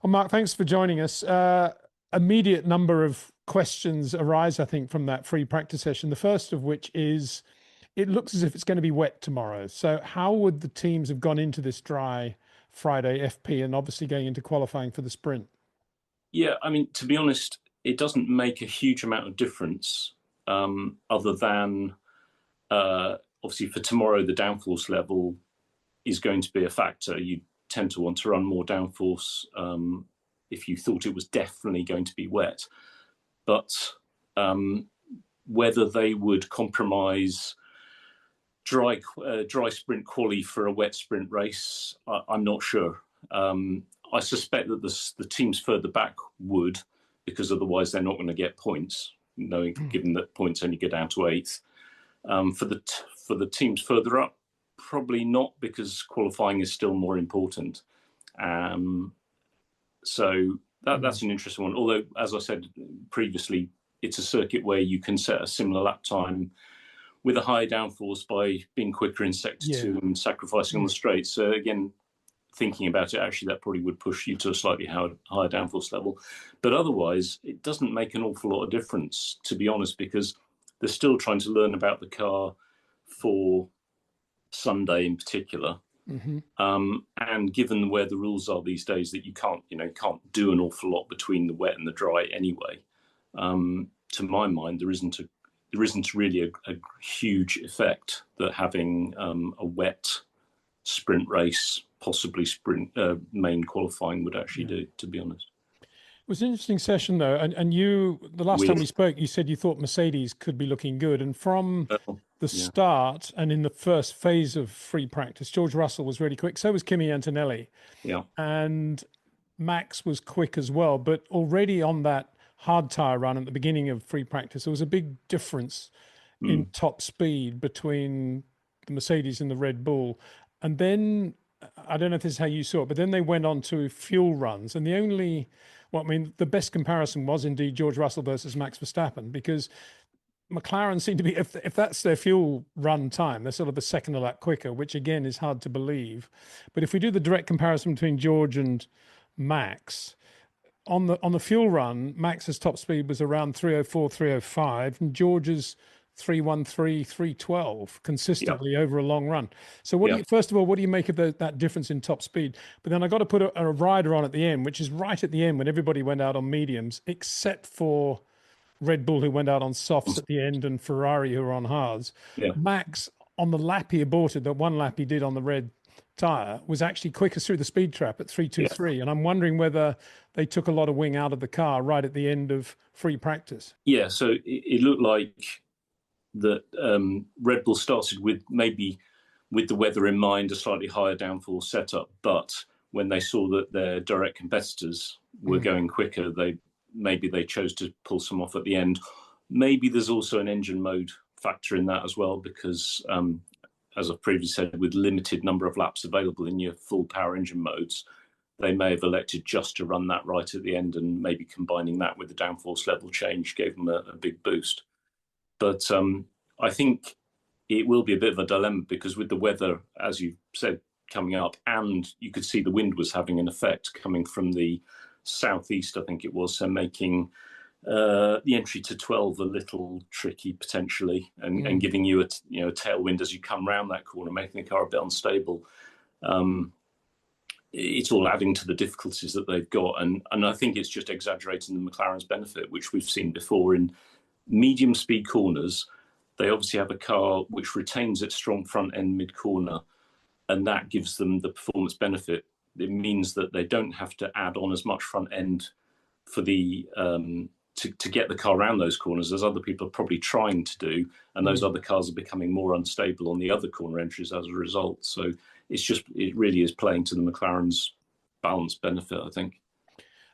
Well, Mark, thanks for joining us. Immediate number of questions arise, I think, from that free practice session. The first of which is, it looks as if it's going to be wet tomorrow. So how would the teams have gone into this dry Friday FP and obviously going into qualifying for the sprint? Yeah, I mean, to be honest, it doesn't make a huge amount of difference, other than obviously for tomorrow, the downforce level is going to be a factor. You tend to want to run more downforce if you thought it was definitely going to be wet. But whether they would compromise dry sprint quali for a wet sprint race, I'm not sure. I suspect that the teams further back would, because otherwise they're not going to get points, given that points only go down to eighth. For the teams further up, probably not, because qualifying is still more important. So that's an interesting one. Although, as I said previously, it's a circuit where you can set a similar lap time with a higher downforce by being quicker in sector two and sacrificing on the straight. So again, thinking about it, actually, that probably would push you to a slightly higher downforce level. But otherwise, it doesn't make an awful lot of difference, to be honest, because they're still trying to learn about the car for Sunday in particular. And given where the rules are these days, that you can't do an awful lot between the wet and the dry anyway. To my mind, there isn't really a huge effect that having a wet sprint race, possibly sprint main qualifying, would actually do, to be honest. It was an interesting session, though. And you, the last time we spoke, you said you thought Mercedes could be looking good. And from the start and in the first phase of free practice, George Russell was really quick. So was Kimi Antonelli. Yeah. And Max was quick as well. But already on that hard tyre run at the beginning of free practice, there was a big difference in top speed between the Mercedes and the Red Bull. And then, I don't know if this is how you saw it, but then they went on to fuel runs. And the best comparison was indeed George Russell versus Max Verstappen, because McLaren seemed to be, if that's their fuel run time, they're sort of a second a lap quicker, which again is hard to believe. But if we do the direct comparison between George and Max, on the fuel run, Max's top speed was around 304, 305, and George's 313, 312 consistently over a long run. So first of all, what do you make of that difference in top speed? But then I got to put a rider on at the end, which is right at the end when everybody went out on mediums, except for Red Bull, who went out on softs at the end, and Ferrari, who were on hards. Max, on the lap he aborted, that one lap he did on the red tyre, was actually quickest through the speed trap at 323. And I'm wondering whether they took a lot of wing out of the car right at the end of free practice. Yeah, so it looked like that Red Bull started with, maybe with the weather in mind, a slightly higher downforce setup. But when they saw that their direct competitors were going quicker, they chose to pull some off at the end. Maybe there's also an engine mode factor in that as well, because as I've previously said, with limited number of laps available in your full power engine modes, they may have elected just to run that right at the end, and maybe combining that with the downforce level change gave them a big boost. But I think it will be a bit of a dilemma, because with the weather, as you said, coming up, and you could see the wind was having an effect coming from the southeast, I think it was, so making the entry to 12 a little tricky potentially, and giving you a tailwind as you come round that corner, making the car a bit unstable. It's all adding to the difficulties that they've got, and I think it's just exaggerating the McLaren's benefit, which we've seen before in medium speed corners. They obviously have a car which retains its strong front end mid corner, and that gives them the performance benefit. It means that they don't have to add on as much front end for the to get the car around those corners as other people are probably trying to do, and those other cars are becoming more unstable on the other corner entries as a result. So it really is playing to the McLaren's balanced benefit, I think.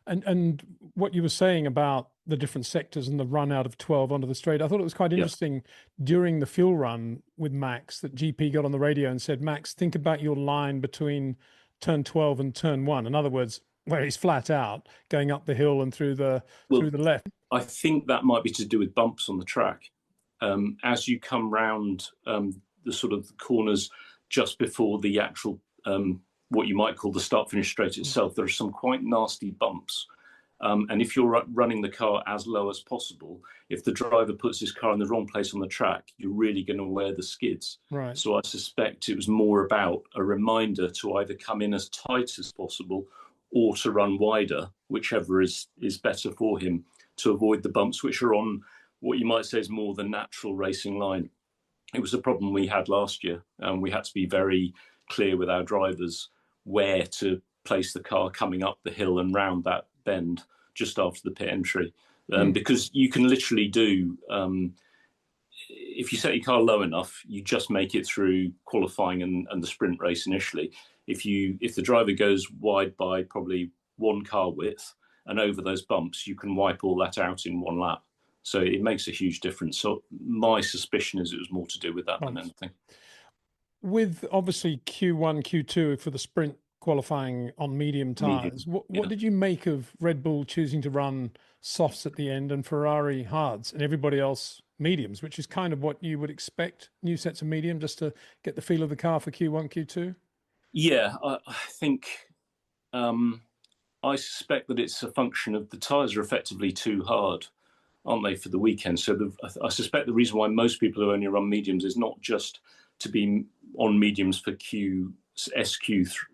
And what you were saying about the different sectors and the run out of 12 onto the straight, I thought it was quite interesting during the fuel run with Max that GP got on the radio and said, Max, think about your line between turn 12 and turn 1. In other words, where he's flat out going up the hill and through the left. I think that might be to do with bumps on the track. As you come round the sort of corners just before the actual what you might call the start-finish straight itself, there are some quite nasty bumps. And if you're running the car as low as possible, if the driver puts his car in the wrong place on the track, you're really going to wear the skids. Right. So I suspect it was more about a reminder to either come in as tight as possible or to run wider, whichever is better for him, to avoid the bumps which are on what you might say is more the natural racing line. It was a problem we had last year, and we had to be very clear with our drivers where to place the car coming up the hill and round that bend just after the pit entry, because you can literally do, if you set your car low enough, you just make it through qualifying and the sprint race initially. If the driver goes wide by probably one car width and over those bumps, you can wipe all that out in one lap. So it makes a huge difference. So my suspicion is it was more to do with that than anything. With obviously Q1, Q2 for the sprint qualifying on medium tires, what did you make of Red Bull choosing to run softs at the end and Ferrari hards and everybody else mediums, which is kind of what you would expect, new sets of medium, just to get the feel of the car for Q1, Q2? Yeah, I think I suspect that it's a function of the tyres are effectively too hard, aren't they, for the weekend? So I suspect the reason why most people who only run mediums is not just to be on mediums for SQ1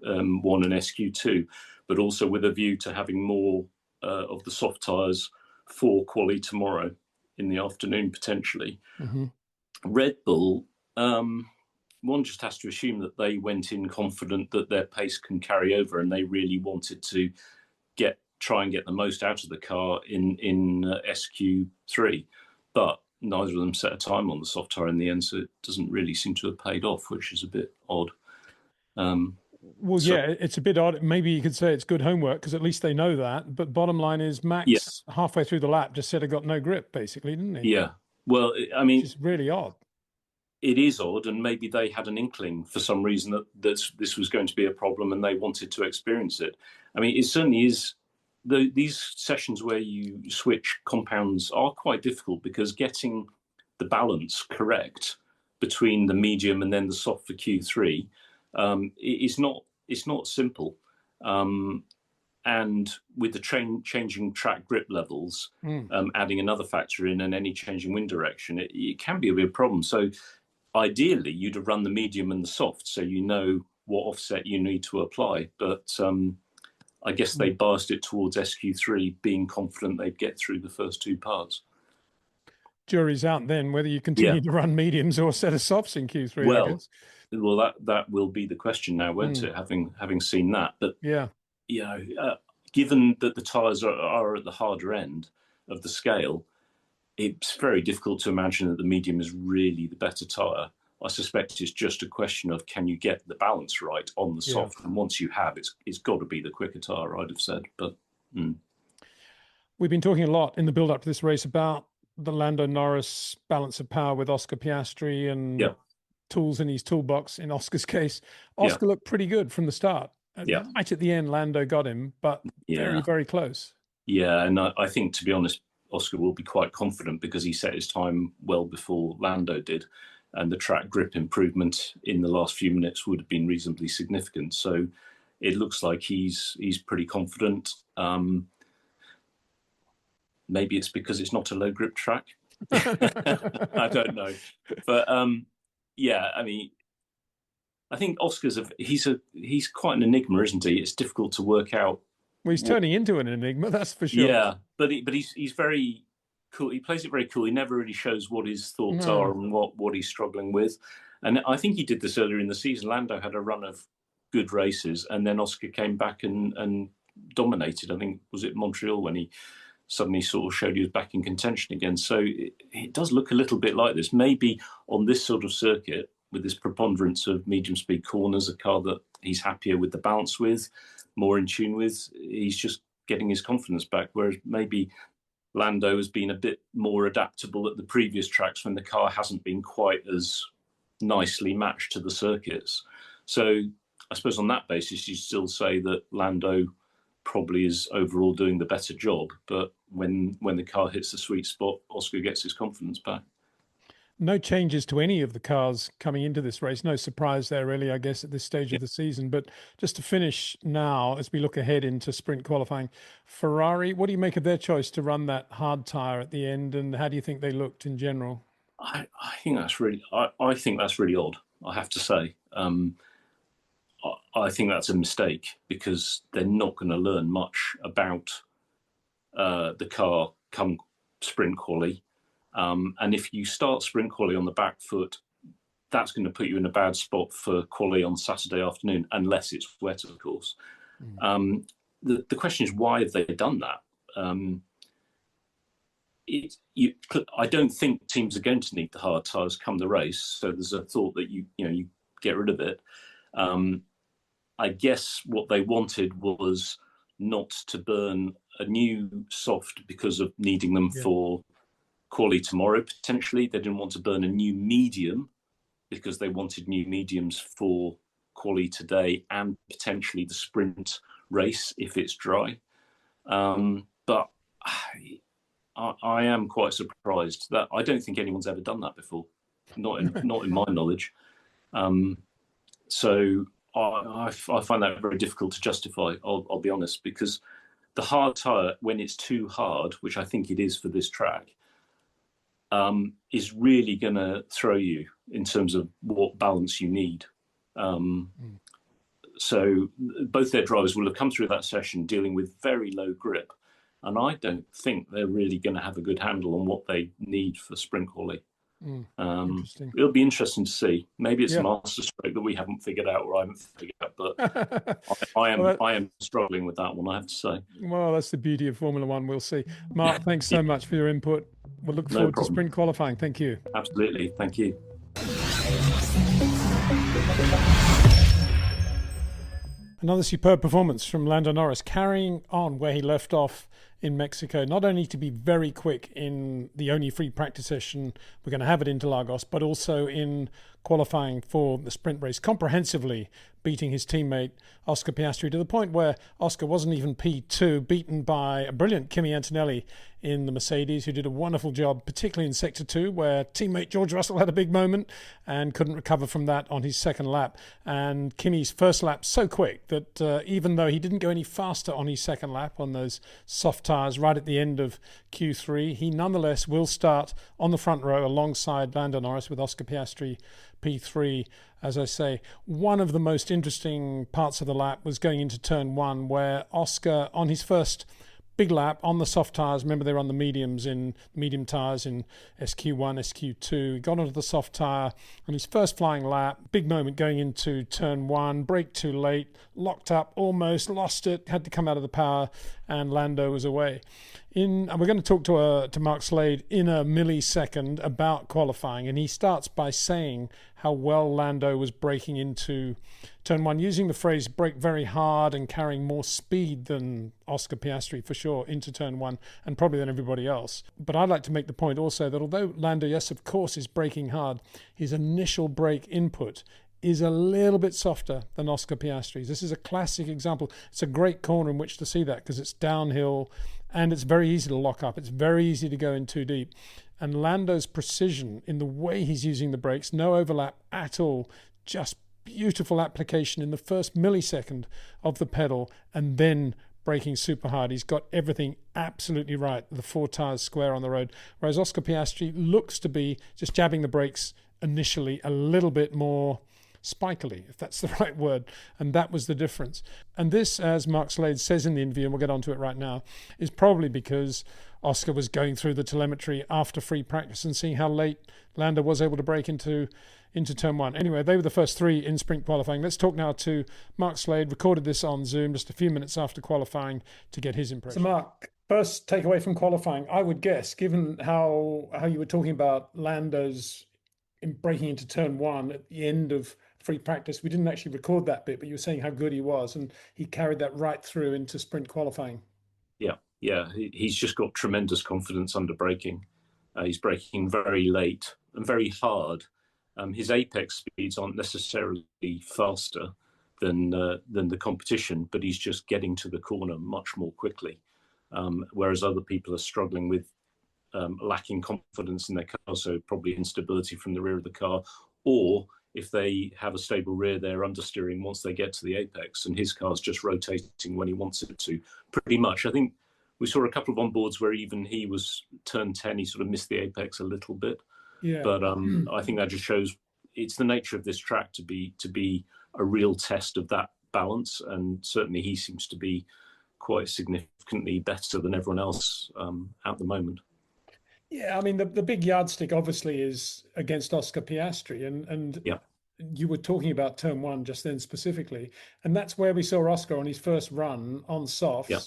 and SQ2, but also with a view to having more of the soft tyres for quali tomorrow in the afternoon, potentially. Red Bull, one just has to assume that they went in confident that their pace can carry over, and they really wanted to try and get the most out of the car in SQ3, but neither of them set a time on the soft tyre in the end, so it doesn't really seem to have paid off, which is a bit odd. Yeah, it's a bit odd. Maybe you could say it's good homework because at least they know that. But bottom line is Max, halfway through the lap, just said he got no grip, basically, didn't he? Yeah. Well, I mean, it's really odd. It is odd, and maybe they had an inkling for some reason that this was going to be a problem and they wanted to experience it. I mean, it certainly is. These sessions where you switch compounds are quite difficult because getting the balance correct between the medium and then the soft for Q3 it's not simple. And with the changing track grip levels, adding another factor in and any changing wind direction, it can be a big problem. So ideally, you'd have run the medium and the soft so you know what offset you need to apply. But I guess they biased it towards SQ3, being confident they'd get through the first two parts. Jury's out then whether you continue to run mediums or a set of softs in Q3, I guess. Well, that will be the question now, won't it? Having seen that, but given that the tyres are at the harder end of the scale, it's very difficult to imagine that the medium is really the better tyre. I suspect it's just a question of can you get the balance right on the soft, and once you have, it's got to be the quicker tyre, I'd have said. But we've been talking a lot in the build-up to this race about the Lando Norris balance of power with Oscar Piastri and tools in his toolbox. In Oscar's case, Oscar looked pretty good from the start. Right at the end, Lando got him, but very, very close. Yeah, and I think, to be honest, Oscar will be quite confident because he set his time well before Lando did, and the track grip improvement in the last few minutes would have been reasonably significant. So it looks like he's pretty confident. Maybe it's because it's not a low grip track. I don't know, but I mean, I think Oscar's he's quite an enigma, isn't he? It's difficult to work out. Well, he's turning into an enigma, that's for sure. Yeah, but he's very cool. He plays it very cool. He never really shows what his thoughts are and what he's struggling with. And I think he did this earlier in the season. Lando had a run of good races, and then Oscar came back and dominated. I think, was it Montreal when he suddenly sort of showed he was back in contention again. So it does look a little bit like this. Maybe on this sort of circuit, with this preponderance of medium speed corners, a car that he's happier with the balance with, more in tune with, he's just getting his confidence back. Whereas maybe Lando has been a bit more adaptable at the previous tracks when the car hasn't been quite as nicely matched to the circuits. So I suppose on that basis, you still say that Lando probably is overall doing the better job. But when the car hits the sweet spot, Oscar gets his confidence back. No changes to any of the cars coming into this race. No surprise there, really, I guess, at this stage of the season. But just to finish now, as we look ahead into sprint qualifying, Ferrari, what do you make of their choice to run that hard tyre at the end, and how do you think they looked in general? I think that's really, I think that's really odd, I have to say. I think that's a mistake because they're not going to learn much about the car come sprint quali. And if you start sprint quali on the back foot, that's going to put you in a bad spot for quali on Saturday afternoon, unless it's wet, of course. The question is, why have they done that? I don't think teams are going to need the hard tyres come the race, so there's a thought that you get rid of it. I guess what they wanted was not to burn a new soft because of needing them for quali tomorrow, potentially. They didn't want to burn a new medium because they wanted new mediums for quali today and potentially the sprint race if it's dry. But I am quite surprised that I don't think anyone's ever done that before, not in my knowledge. So I find that very difficult to justify, I'll be honest, because the hard tyre, when it's too hard, which I think it is for this track, is really going to throw you in terms of what balance you need. So both their drivers will have come through that session dealing with very low grip, and I don't think they're really going to have a good handle on what they need for sprint quali. It'll be interesting to see. Maybe it's a master stroke that we haven't figured out or I haven't figured out, but I am struggling with that one, I have to say. Well, that's the beauty of Formula One. We'll see. Mark, thanks so much for your input. We'll look forward to sprint qualifying. Thank you. Absolutely. Thank you. Another superb performance from Lando Norris, carrying on where he left off in Mexico, not only to be very quick in the only free practice session we're going to have at Interlagos, but also in qualifying for the sprint race, comprehensively beating his teammate Oscar Piastri to the point where Oscar wasn't even P2, beaten by a brilliant Kimi Antonelli in the Mercedes, who did a wonderful job, particularly in Sector 2, where teammate George Russell had a big moment and couldn't recover from that on his second lap. And Kimi's first lap so quick that even though he didn't go any faster on his second lap on those soft tyres right at the end of Q3, he nonetheless will start on the front row alongside Lando Norris with Oscar Piastri P3. As I say, one of the most interesting parts of the lap was going into turn one, where Oscar, on his first big lap on the soft tyres, remember they were on the medium tyres in SQ1, SQ2, he got onto the soft tyre on his first flying lap, big moment going into turn one, brake too late, locked up, almost lost it, had to come out of the power, and Lando was away. And we're going to talk to Mark Slade in a millisecond about qualifying, and he starts by saying how well Lando was braking into turn one, using the phrase brake very hard and carrying more speed than Oscar Piastri for sure into turn one, and probably than everybody else. But I'd like to make the point also that although Lando, yes, of course, is braking hard, his initial brake input is a little bit softer than Oscar Piastri's. This is a classic example. It's a great corner in which to see that because it's downhill and it's very easy to lock up. It's very easy to go in too deep. And Lando's precision in the way he's using the brakes, no overlap at all, just beautiful application in the first millisecond of the pedal and then braking super hard. He's got everything absolutely right, the four tyres square on the road. Whereas Oscar Piastri looks to be just jabbing the brakes initially a little bit more spikily, if that's the right word, and that was the difference. And this, as Mark Slade says in the interview, and we'll get onto it right now, is probably because Oscar was going through the telemetry after free practice and seeing how late Lando was able to brake into turn one. Anyway, they were the first three in sprint qualifying. Let's talk now to Mark Slade. Recorded this on Zoom just a few minutes after qualifying to get his impression. So Mark, first takeaway from qualifying, I would guess, given how you were talking about Lando's breaking into turn one at the end of free practice, we didn't actually record that bit, but you were saying how good he was, and he carried that right through into sprint qualifying. Yeah, he's just got tremendous confidence under braking. He's braking very late and very hard. His apex speeds aren't necessarily faster than the competition, but he's just getting to the corner much more quickly. Whereas other people are struggling with lacking confidence in their car, so probably instability from the rear of the car, or if they have a stable rear, they're understeering once they get to the apex, and his car's just rotating when he wants it to. Pretty much, I think we saw a couple of onboards where even he was turn 10, he sort of missed the apex a little bit. Yeah. But I think that just shows it's the nature of this track to be a real test of that balance, and certainly he seems to be quite significantly better than everyone else at the moment. Yeah, I mean the big yardstick obviously is against Oscar Piastri, and Yeah. you were talking about turn one just then specifically, and that's where we saw Oscar on his first run on Yeah. softs Yeah.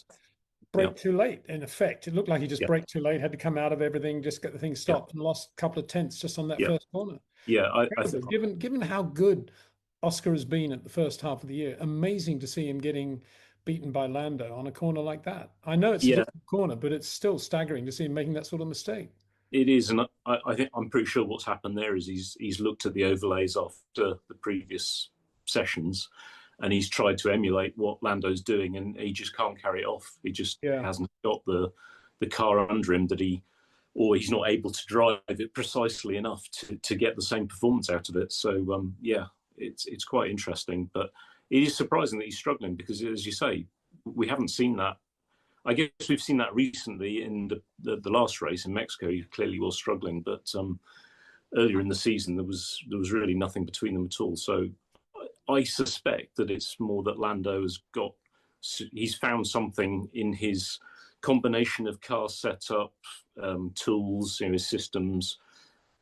brake too late. In effect, it looked like he just Yeah. braked too late, had to come out of everything, just get the thing Yeah. stopped, and lost a couple of tenths just on that Yeah. first corner. Yeah. Given how good Oscar has been at the first half of the year, amazing to see him getting beaten by Lando on a corner like that. I know it's a Yeah, different corner, but it's still staggering to see him making that sort of mistake. it is, and I think I'm pretty sure what's happened there is he's looked at the overlays after the previous sessions, and he's tried to emulate what Lando's doing, and he just can't carry it off. He just hasn't got the car under him or he's not able to drive it precisely enough to get the same performance out of it. So yeah, it's quite interesting, but it is surprising that he's struggling because, as you say, we haven't seen that. I guess we've seen that recently in the last race in Mexico. He clearly was struggling, but earlier in the season there was really nothing between them at all. So I suspect that it's more that Lando he's found something in his combination of car setup, tools, his systems,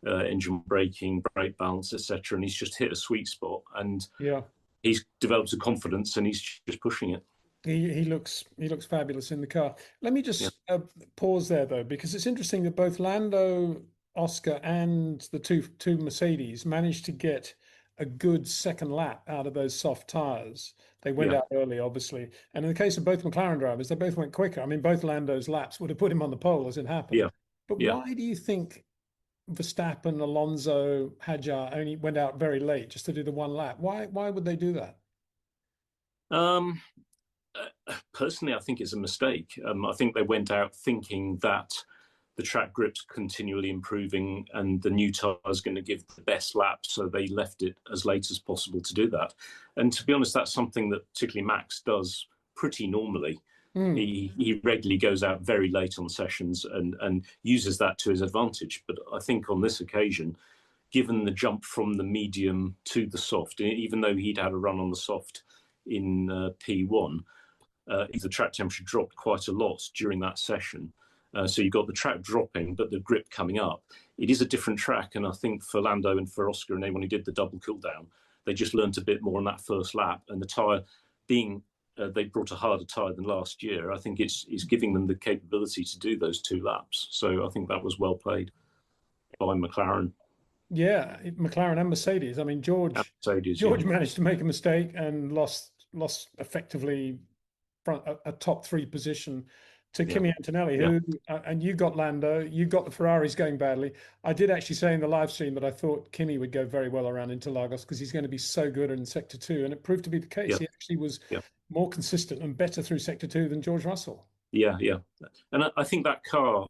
engine braking, brake balance, etc., and he's just hit a sweet spot, and he's developed a confidence, and he's just pushing it. He looks fabulous in the car. Let me just pause there though, because it's interesting that both Lando, Oscar, and the two Mercedes managed to get a good second lap out of those soft tires. They went out early, obviously, and in the case of both McLaren drivers, they both went quicker. I mean, both Lando's laps would have put him on the pole as it happened. But why do you think Verstappen, Alonso, Hadjar only went out very late just to do the one lap? Why would they do that? Personally, I think it's a mistake. I think they went out thinking that the track grip's continually improving and the new tire is going to give the best lap, so they left it as late as possible to do that. And to be honest, that's something that particularly Max does pretty normally. He regularly goes out very late on sessions and uses that to his advantage. But I think on this occasion, given the jump from the medium to the soft, even though he'd had a run on the soft in P1, the track temperature dropped quite a lot during that session. So you've got the track dropping, but the grip coming up. It is a different track, and I think for Lando and for Oscar and anyone who did the double cool down, they just learned a bit more on that first lap. And the tyre being, they brought a harder tyre than last year, I think it's giving them the capability to do those two laps. So I think that was well played by McLaren. Yeah, McLaren and Mercedes. I mean, George managed to make a mistake and lost effectively a top three position to Kimi Antonelli, who and you got Lando, you got the Ferraris going badly. I did actually say in the live stream that I thought Kimi would go very well around Interlagos because he's going to be so good in Sector 2, and it proved to be the case. He actually was more consistent and better through Sector 2 than George Russell. Yeah, and I think that car,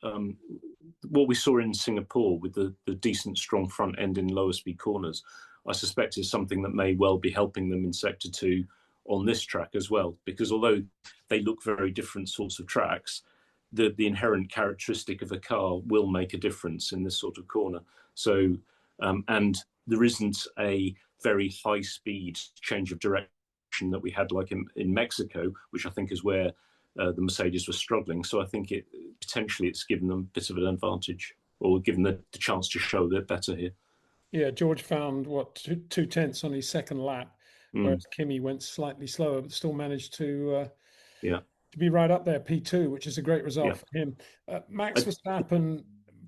what we saw in Singapore with the decent, strong front end in lower speed corners, I suspect is something that may well be helping them in Sector 2 on this track as well, because although they look very different sorts of tracks, the inherent characteristic of a car will make a difference in this sort of corner. So, and there isn't a very high speed change of direction that we had like in Mexico, which I think is where the Mercedes was struggling. So I think potentially it's given them a bit of an advantage, or given the chance to show they're better here. Yeah, George found two tenths on his second lap, whereas Kimi went slightly slower, but still managed to be right up there, P2, which is a great result for him. Max Verstappen,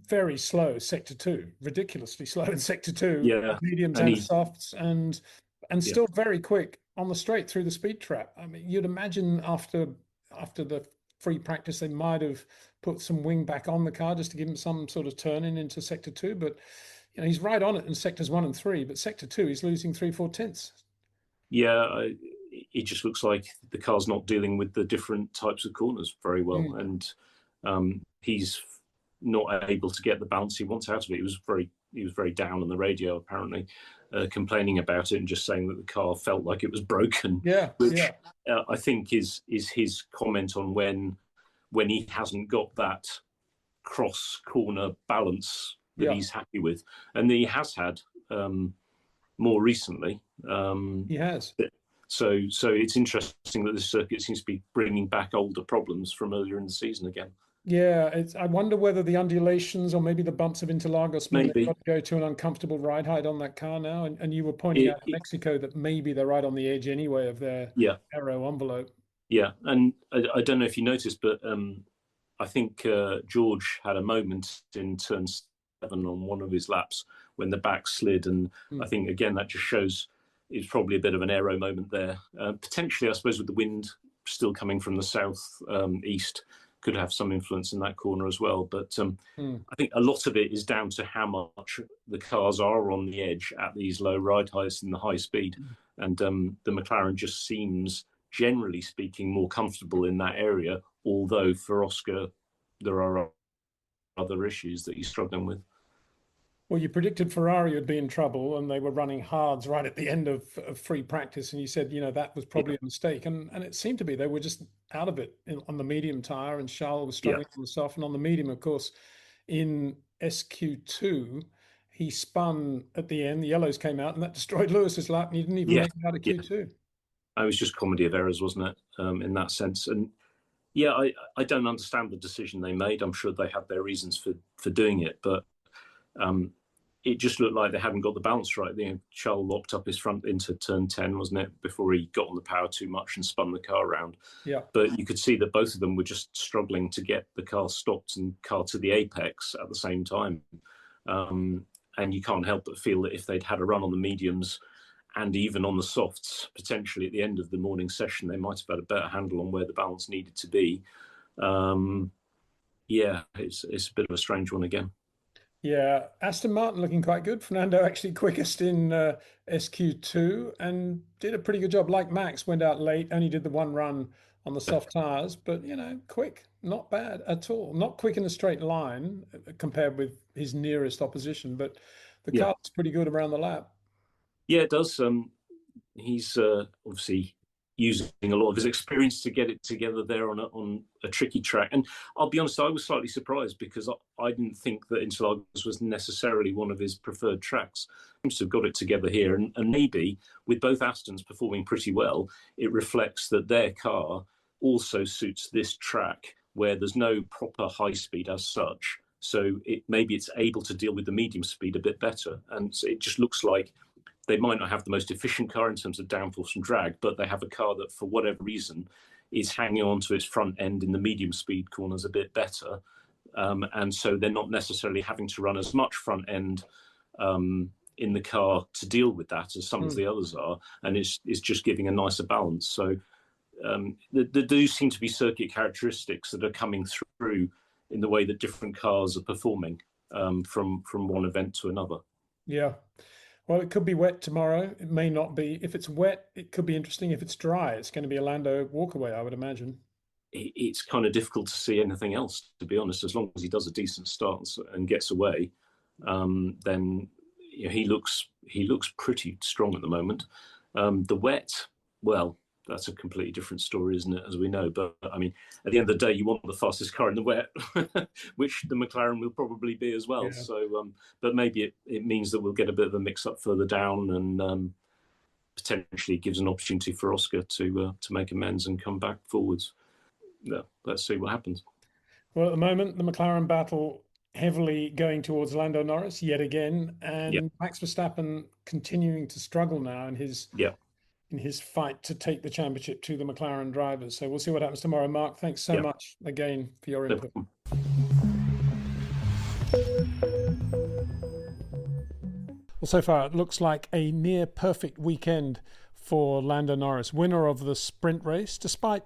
very slow, Sector 2, ridiculously slow in Sector 2, mediums and softs, and still very quick on the straight through the speed trap. I mean, you'd imagine after the free practice, they might have put some wing back on the car just to give him some sort of turning into Sector 2, but he's right on it in Sectors 1 and 3, but Sector 2, he's losing 3-4 tenths. Yeah, it just looks like the car's not dealing with the different types of corners very well, and he's not able to get the balance he wants out of it. He was very down on the radio, apparently, complaining about it and just saying that the car felt like it was broken. Which I think is his comment on when he hasn't got that cross corner balance that he's happy with, and he has had more recently. He has. So it's interesting that this circuit seems to be bringing back older problems from earlier in the season again. Yeah, I wonder whether the undulations or maybe the bumps of Interlagos mean they've got to go to an uncomfortable ride height on that car now. And you were pointing out in Mexico that maybe they're right on the edge anyway of their aero envelope. Yeah, and I don't know if you noticed, but I think George had a moment in turn 7 on one of his laps when the back slid. And I think, again, that just shows it's probably a bit of an aero moment there. Potentially, I suppose, with the wind still coming from the south east, could have some influence in that corner as well. But I think a lot of it is down to how much the cars are on the edge at these low ride heights and the high speed. And the McLaren just seems, generally speaking, more comfortable in that area, although for Oscar, there are other issues that he's struggling with. Well, you predicted Ferrari would be in trouble and they were running hards right at the end of free practice. And you said, that was probably a mistake. And it seemed to be they were just out of it on the medium tire, and Charles was struggling on the soft. And on the medium, of course, in SQ2, he spun at the end. The yellows came out and that destroyed Lewis's lap. And he didn't even make it out of Q2. It was just comedy of errors, wasn't it, in that sense? And I don't understand the decision they made. I'm sure they had their reasons for doing it, but it just looked like they hadn't got the balance right. Charles locked up his front into turn 10, wasn't it, before he got on the power too much and spun the car around. Yeah. But you could see that both of them were just struggling to get the car stopped and car to the apex at the same time. And you can't help but feel that if they'd had a run on the mediums and even on the softs, potentially at the end of the morning session, they might have had a better handle on where the balance needed to be. It's a bit of a strange one again. Yeah, Aston Martin looking quite good. Fernando actually quickest in SQ2 and did a pretty good job. Like Max, went out late, only did the one run on the soft tires, but quick, not bad at all. Not quick in a straight line compared with his nearest opposition, but the car's pretty good around the lap. Yeah, it does. He's obviously using a lot of his experience to get it together there on a tricky track. And I'll be honest, I was slightly surprised because I didn't think that Interlagos was necessarily one of his preferred tracks. He seems to have got it together here. And maybe with both Astons performing pretty well, it reflects that their car also suits this track where there's no proper high speed as such. So maybe it's able to deal with the medium speed a bit better. And so it just looks like they might not have the most efficient car in terms of downforce and drag, but they have a car that, for whatever reason, is hanging on to its front end in the medium speed corners a bit better. And so they're not necessarily having to run as much front end in the car to deal with that as some of the others are. And it's just giving a nicer balance. So there do seem to be circuit characteristics that are coming through in the way that different cars are performing from one event to another. Yeah. Well, it could be wet tomorrow. It may not be. If it's wet, it could be interesting. If it's dry, it's going to be a Lando walkaway, I would imagine. It's kind of difficult to see anything else, to be honest. As long as he does a decent start and gets away, then he looks pretty strong at the moment. The wet, well, that's a completely different story, isn't it, as we know? But, I mean, at the end of the day, you want the fastest car in the wet, which the McLaren will probably be as well. Yeah. So, but maybe it means that we'll get a bit of a mix-up further down and potentially gives an opportunity for Oscar to make amends and come back forwards. Yeah, let's see what happens. Well, at the moment, the McLaren battle heavily going towards Lando Norris yet again, and Max Verstappen continuing to struggle now in his fight to take the championship to the McLaren drivers. So we'll see what happens tomorrow. Mark, thanks so much again for your input. Well, so far it looks like a near perfect weekend for Lando Norris, winner of the sprint race, despite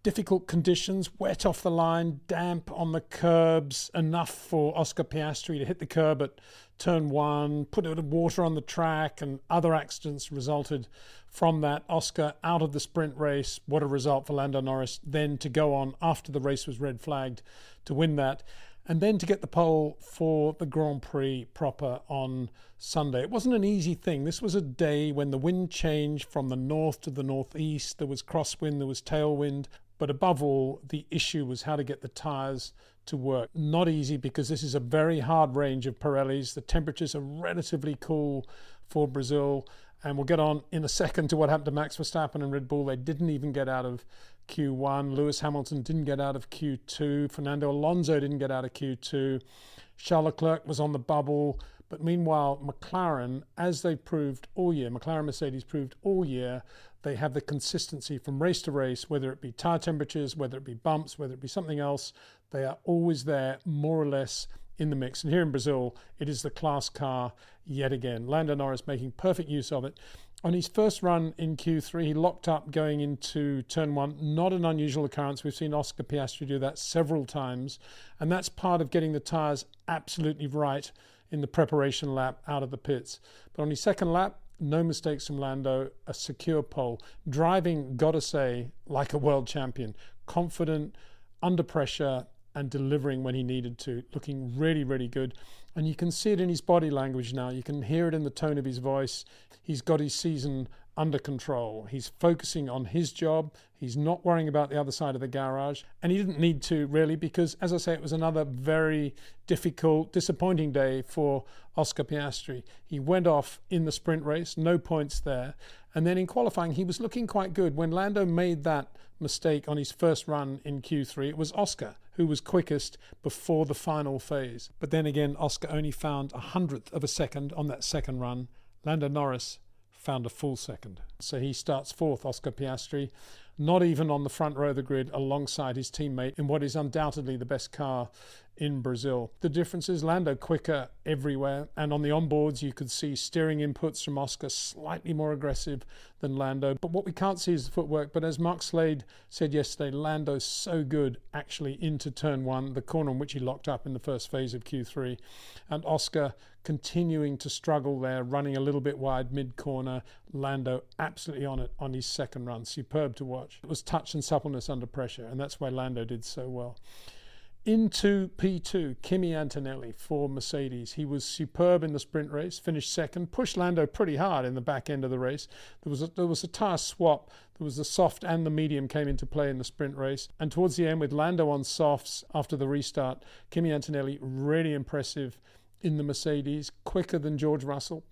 difficult conditions, wet off the line, damp on the curbs, enough for Oscar Piastri to hit the curb at turn 1, put a bit of water on the track, and other accidents resulted from that. Oscar out of the sprint race. What a result for Lando Norris then to go on after the race was red flagged to win that. and then to get the pole for the Grand Prix proper on Sunday. It wasn't an easy thing. This was a day when the wind changed from the north to the northeast. There was crosswind, there was tailwind, but above all, the issue was how to get the tyres to work. Not easy, because this is a very hard range of Pirellis. The temperatures are relatively cool for Brazil, and we'll get on in a second to what happened to Max Verstappen and Red Bull. They didn't even get out of Q1. Lewis Hamilton didn't get out of Q2. Fernando Alonso didn't get out of Q2. Charles Leclerc was on the bubble. But meanwhile, McLaren, as they proved all year, McLaren Mercedes proved all year, they have the consistency from race to race, whether it be tyre temperatures, whether it be bumps, whether it be something else. They are always there, more or less, in the mix. And here in Brazil, it is the class car yet again. Lando Norris making perfect use of it. On his first run in Q3, he locked up going into turn one. Not an unusual occurrence. We've seen Oscar Piastri do that several times. And that's part of getting the tyres absolutely right in the preparation lap out of the pits. But on his second lap, no mistakes from Lando, a secure pole. Driving, gotta say, like a world champion. Confident, under pressure, and delivering when he needed to. Looking really, really good. And you can see it in his body language now. You can hear it in the tone of his voice. He's got his season under control. He's focusing on his job. He's not worrying about the other side of the garage. And he didn't need to, really, because, as I say, it was another very difficult, disappointing day for Oscar Piastri. He went off in the sprint race, no points there. And then in qualifying, he was looking quite good. When Lando made that mistake on his first run in Q3, it was Oscar who was quickest before the final phase. But then again, Oscar only found 100th of a second on that second run. Lando Norris found a full second. So he starts fourth, Oscar Piastri, not even on the front row of the grid alongside his teammate in what is undoubtedly the best car in Brazil. The difference is Lando quicker everywhere, and on the onboards you could see steering inputs from Oscar slightly more aggressive than Lando. But what we can't see is the footwork. But as Mark Slade said yesterday, Lando's so good actually into turn one, the corner in which he locked up in the first phase of Q3, and Oscar continuing to struggle there, running a little bit wide mid-corner. Lando absolutely on it on his second run. Superb to watch. It was touch and suppleness under pressure, and that's why Lando did so well. Into P2, Kimi Antonelli for Mercedes. He was superb in the sprint race, finished second, pushed Lando pretty hard in the back end of the race. There was a tyre swap. There was the soft and the medium came into play in the sprint race. And towards the end, with Lando on softs after the restart, Kimi Antonelli really impressive in the Mercedes, quicker than George Russell.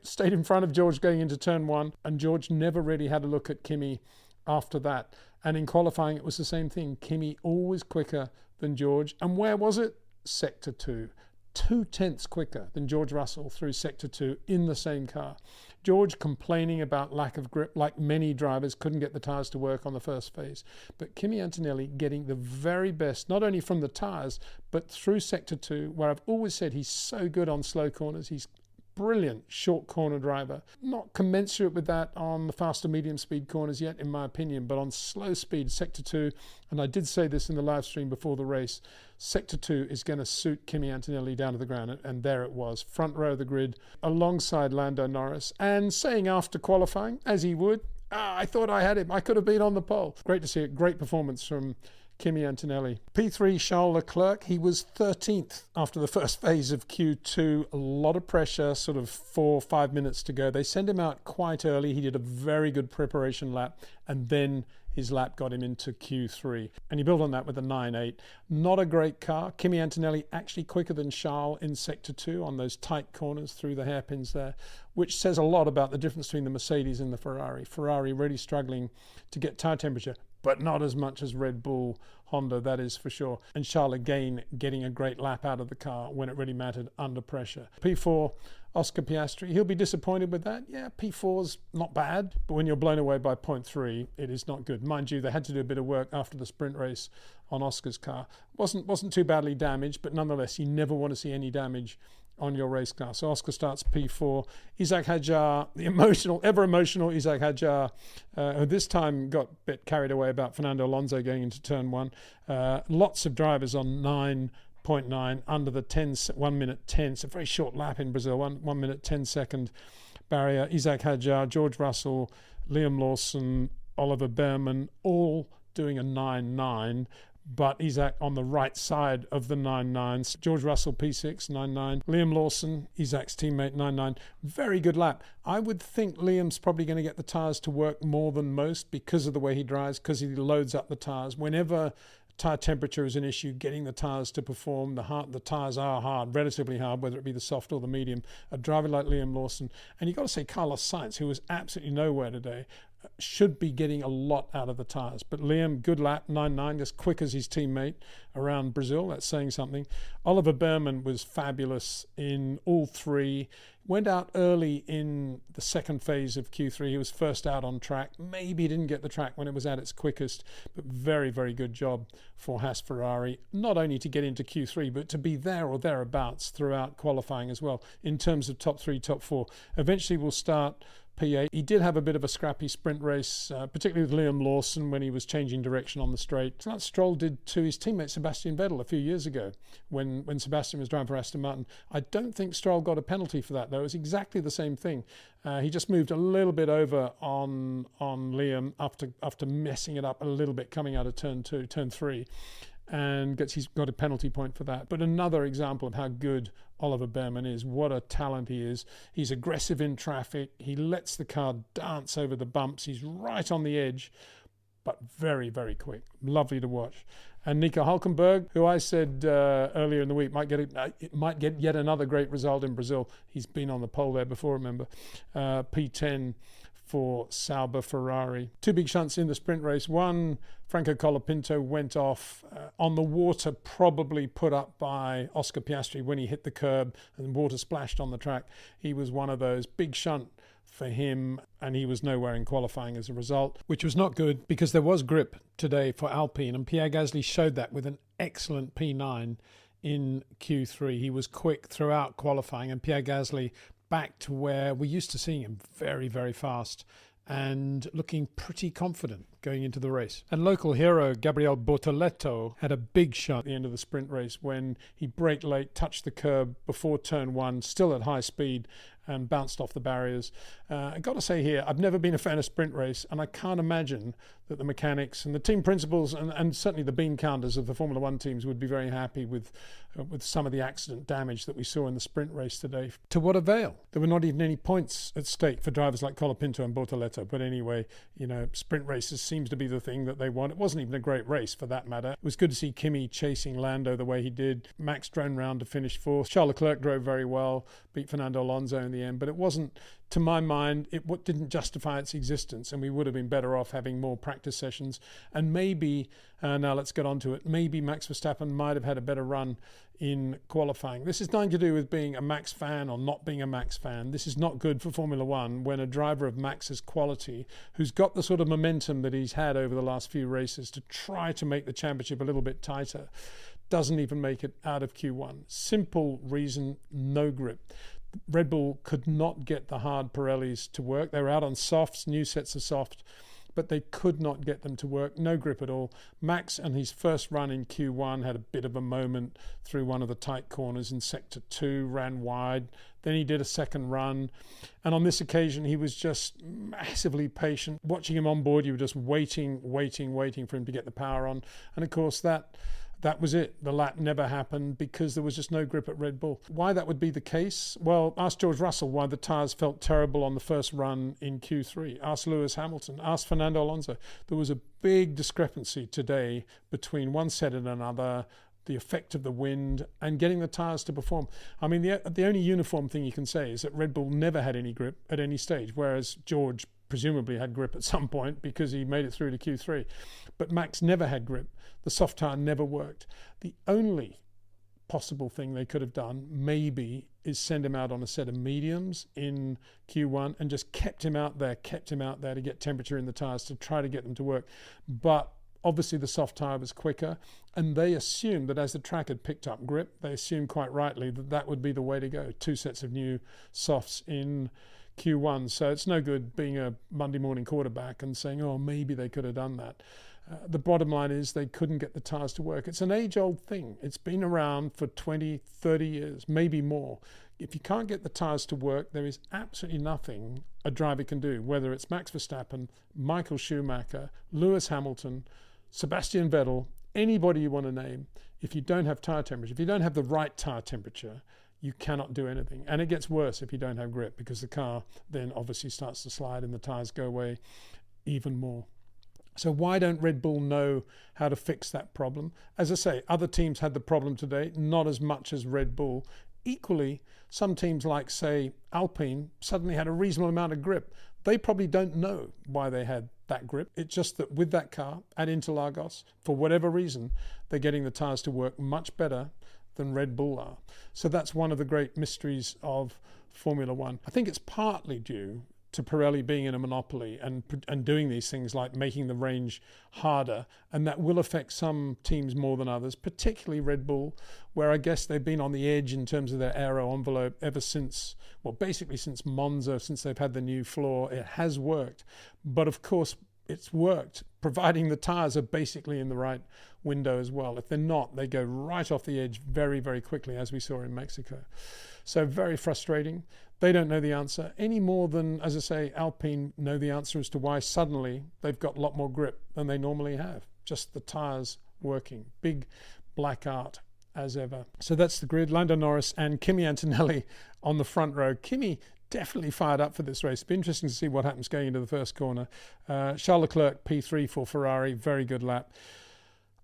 Stayed in front of George going into turn one, and George never really had a look at Kimi after that. And in qualifying, it was the same thing. Kimi always quicker than George. And where was it? Sector 2. 2/10 quicker than George Russell through Sector 2 in the same car. George complaining about lack of grip, like many drivers, couldn't get the tyres to work on the first phase. But Kimi Antonelli getting the very best, not only from the tyres, but through Sector 2, where I've always said he's so good on slow corners. He's brilliant short corner driver. Not commensurate with that on the faster medium speed corners yet, in my opinion, but on slow speed, Sector 2, and I did say this in the live stream before the race, Sector 2 is going to suit Kimi Antonelli down to the ground, and there it was, front row of the grid, alongside Lando Norris, and saying after qualifying, as he would, I thought I had him, I could have been on the pole. Great to see it, great performance from Kimi Antonelli. P3, Charles Leclerc, he was 13th after the first phase of Q2. A lot of pressure, sort of 4 or 5 minutes to go. They sent him out quite early. He did a very good preparation lap, and then his lap got him into Q3. And he built on that with a 9.8. Not a great car. Kimi Antonelli actually quicker than Charles in Sector 2 on those tight corners through the hairpins there, which says a lot about the difference between the Mercedes and the Ferrari. Ferrari really struggling to get tyre temperature, but not as much as Red Bull, Honda, that is for sure. And Charles again getting a great lap out of the car when it really mattered under pressure. P4, Oscar Piastri, he'll be disappointed with that. Yeah, P4's not bad, but when you're blown away by 0.3, it is not good. Mind you, they had to do a bit of work after the sprint race on Oscar's car. Wasn't too badly damaged, but nonetheless, you never want to see any damage on your race car. So Oscar starts P4. Isaac Hadjar, the ever emotional Isaac Hadjar, who this time got a bit carried away about Fernando Alonso going into turn one. Lots of drivers on 9.9 under the 1 minute 10. It's a very short lap in Brazil, 1 minute 10 second barrier. Isaac Hadjar, George Russell, Liam Lawson, Oliver Behrman, all doing a 9.9. but he's on the right side of the 9.9. George Russell, P6, 9.9. Liam Lawson, Isaac's teammate, 9.9. Very good lap. I would think Liam's probably going to get the tyres to work more than most because of the way he drives, because he loads up the tyres. Whenever tyre temperature is an issue, getting the tyres to perform, the tyres are hard, relatively hard, whether it be the soft or the medium. A driver like Liam Lawson, and you've got to say Carlos Sainz, who was absolutely nowhere today, should be getting a lot out of the tyres. But Liam, good lap, 9.9, as quick as his teammate around Brazil. That's saying something. Oliver Behrman was fabulous in all three. Went out early in the second phase of Q3. He was first out on track. Maybe he didn't get the track when it was at its quickest, but very, very good job for Haas Ferrari, not only to get into Q3, but to be there or thereabouts throughout qualifying as well, in terms of top 3, top 4. Eventually we'll start P8. He did have a bit of a scrappy sprint race, particularly with Liam Lawson when he was changing direction on the straight. Lance Stroll did to his teammate Sebastian Vettel a few years ago when Sebastian was driving for Aston Martin. I don't think Stroll got a penalty for that, though. It was exactly the same thing. He just moved a little bit over on Liam after messing it up a little bit coming out of turn 3. And he's got a penalty point for that. But another example of how good Oliver Behrman is, what a talent he is. He's aggressive in traffic. He lets the car dance over the bumps. He's right on the edge, but very, very quick. Lovely to watch. And Nico Hulkenberg, who I said earlier in the week might get yet another great result in Brazil. He's been on the pole there before, remember. P10 for Sauber Ferrari. Two big shunts in the sprint race. One, Franco Colapinto went off on the water, probably put up by Oscar Piastri when he hit the curb and water splashed on the track. He was one of those. Big shunt for him, and he was nowhere in qualifying as a result, which was not good because there was grip today for Alpine, and Pierre Gasly showed that with an excellent P9 in Q3. He was quick throughout qualifying, and Pierre Gasly back to where we used to seeing him, very, very fast and looking pretty confident going into the race. And local hero Gabriel Bortoleto had a big shot at the end of the sprint race when he braked late, touched the curb before turn 1, still at high speed, and bounced off the barriers. I've got to say here, I've never been a fan of sprint race, and I can't imagine that the mechanics and the team principals and certainly the bean counters of the Formula One teams would be very happy with some of the accident damage that we saw in the sprint race today. To what avail? There were not even any points at stake for drivers like Colapinto and Bortoleto. But anyway, sprint races seems to be the thing that they want. It wasn't even a great race for that matter. It was good to see Kimi chasing Lando the way he did. Max drone round to finish 4th. Charles Leclerc drove very well, beat Fernando Alonso in the end, but it wasn't, to my mind, it didn't justify its existence, and we would have been better off having more practice sessions. And maybe, now let's get on to it, maybe Max Verstappen might have had a better run in qualifying. This is nothing to do with being a Max fan or not being a Max fan. This is not good for Formula One when a driver of Max's quality, who's got the sort of momentum that he's had over the last few races to try to make the championship a little bit tighter, doesn't even make it out of Q1. Simple reason, no grip. Red Bull could not get the hard Pirellis to work. They were out on softs, new sets of soft, but they could not get them to work. No grip at all. Max, on his first run in Q1, had a bit of a moment through one of the tight corners in Sector 2, ran wide. Then he did a second run. And on this occasion, he was just massively patient. Watching him on board, you were just waiting for him to get the power on. And of course, that was it. The lap never happened because there was just no grip at Red Bull. Why that would be the case? Well, ask George Russell why the tyres felt terrible on the first run in Q3. Ask Lewis Hamilton. Ask Fernando Alonso. There was a big discrepancy today between one set and another, the effect of the wind, and getting the tyres to perform. I mean, the only uniform thing you can say is that Red Bull never had any grip at any stage, whereas George presumably had grip at some point because he made it through to Q3. But Max never had grip. The soft tyre never worked. The only possible thing they could have done maybe is send him out on a set of mediums in Q1 and just kept him out there to get temperature in the tyres to try to get them to work. But obviously the soft tyre was quicker, and they assumed that as the track had picked up grip, they assumed quite rightly that that would be the way to go. 2 sets of new softs in Q1. So it's no good being a Monday morning quarterback and saying, oh, maybe they could have done that. The bottom line is they couldn't get the tyres to work. It's an age-old thing. It's been around for 20, 30 years, maybe more. If you can't get the tyres to work, there is absolutely nothing a driver can do, whether it's Max Verstappen, Michael Schumacher, Lewis Hamilton, Sebastian Vettel, anybody you want to name, if you don't have tire temperature, if you don't have the right tire temperature, you cannot do anything. And it gets worse if you don't have grip, because the car then obviously starts to slide and the tires go away even more. So why don't Red Bull know how to fix that problem? As I say, other teams had the problem today, not as much as Red Bull. Equally, some teams like, say, Alpine suddenly had a reasonable amount of grip. They probably don't know why they had that grip. It's just that with that car at Interlagos, for whatever reason, they're getting the tires to work much better than Red Bull are. So that's one of the great mysteries of Formula One. I think it's partly due to Pirelli being in a monopoly and doing these things like making the range harder, and that will affect some teams more than others, particularly Red Bull, where I guess they've been on the edge in terms of their aero envelope ever since, well, basically since Monza, since they've had the new floor. It has worked, but of course it's worked providing the tires are basically in the right window as well. If they're not, they go right off the edge very, very quickly, as we saw in Mexico. So very frustrating. They don't know the answer any more than, as I say, Alpine know the answer as to why suddenly they've got a lot more grip than they normally have. Just the tires working. Big black art as ever. So that's the grid. Lando Norris and Kimi Antonelli on the front row. Kimi definitely fired up for this race. It'll be interesting to see what happens going into the first corner. Charles Leclerc, P3 for Ferrari. Very good lap.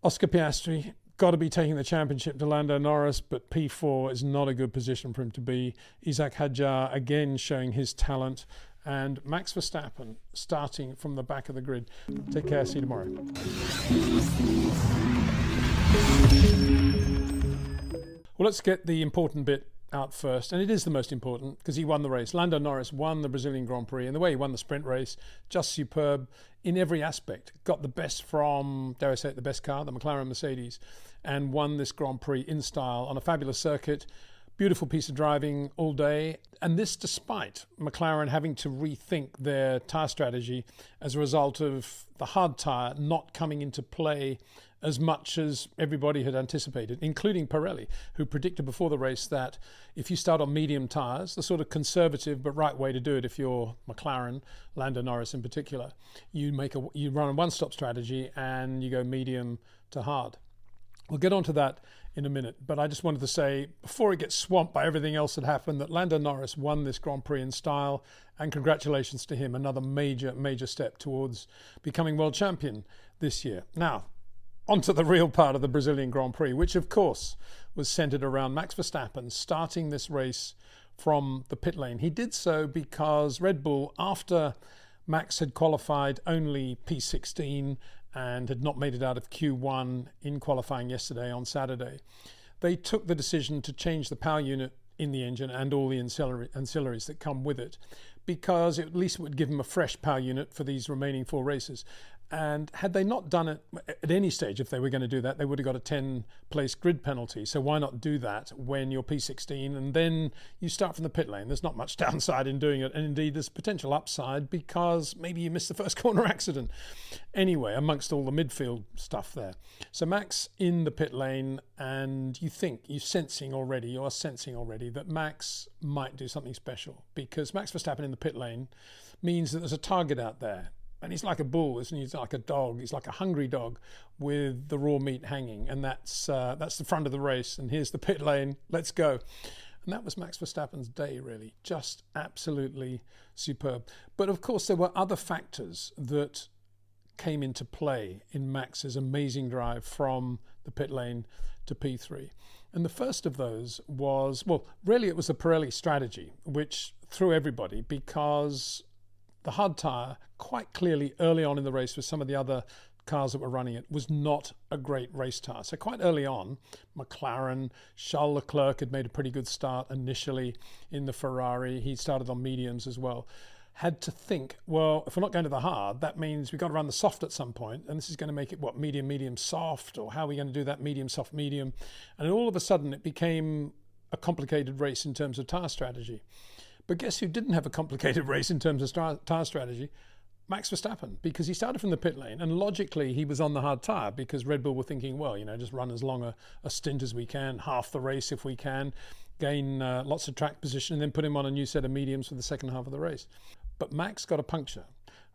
Oscar Piastri, got to be taking the championship to Lando Norris, but P4 is not a good position for him to be. Isaac Hadjar again showing his talent, and Max Verstappen starting from the back of the grid. Take care, see you tomorrow. Well, let's get the important bit out first, and it is the most important because he won the race. Lando Norris won the Brazilian Grand Prix, and the way he won the sprint race, just superb in every aspect. Got the best from, dare I say it, the best car, the McLaren Mercedes, and won this Grand Prix in style on a fabulous circuit. Beautiful piece of driving all day, and this despite McLaren having to rethink their tyre strategy as a result of the hard tyre not coming into play as much as everybody had anticipated, including Pirelli, who predicted before the race that if you start on medium tyres, the sort of conservative but right way to do it if you're McLaren, Lando Norris in particular, you run a one-stop strategy and you go medium to hard. We'll get onto that in a minute, but I just wanted to say, before it gets swamped by everything else that happened, that Lando Norris won this Grand Prix in style, and congratulations to him. Another major, major step towards becoming world champion this year. Now, onto the real part of the Brazilian Grand Prix, which of course was centered around Max Verstappen starting this race from the pit lane. He did so because Red Bull, after Max had qualified only P16 and had not made it out of Q1 in qualifying yesterday on Saturday, they took the decision to change the power unit in the engine and all the ancillaries that come with it, because at least it would give them a fresh power unit for these remaining 4 races. And had they not done it at any stage, if they were going to do that, they would have got a 10-place grid penalty. So why not do that when you're P16 and then you start from the pit lane? There's not much downside in doing it. And indeed, there's potential upside because maybe you missed the first corner accident. Anyway, amongst all the midfield stuff there. So Max in the pit lane, and you're sensing already that Max might do something special, because Max Verstappen in the pit lane means that there's a target out there. And he's like a bull, isn't he? He's like a dog. He's like a hungry dog with the raw meat hanging. And that's the front of the race. And here's the pit lane. Let's go. And that was Max Verstappen's day, really. Just absolutely superb. But of course, there were other factors that came into play in Max's amazing drive from the pit lane to P3. And the first of those was, well, really it was the Pirelli strategy, which threw everybody, because the hard tyre, quite clearly early on in the race with some of the other cars that were running it, was not a great race tyre. So quite early on, McLaren, Charles Leclerc had made a pretty good start initially in the Ferrari. He started on mediums as well. Had to think, well, if we're not going to the hard, that means we've got to run the soft at some point, and this is going to make it, what, medium, medium, soft, or how are we going to do that, medium, soft, medium? And then all of a sudden it became a complicated race in terms of tyre strategy. But guess who didn't have a complicated race in terms of tyre strategy? Max Verstappen, because he started from the pit lane, and logically he was on the hard tyre, because Red Bull were thinking, well, just run as long a stint as we can, half the race if we can, gain lots of track position, and then put him on a new set of mediums for the second half of the race. But Max got a puncture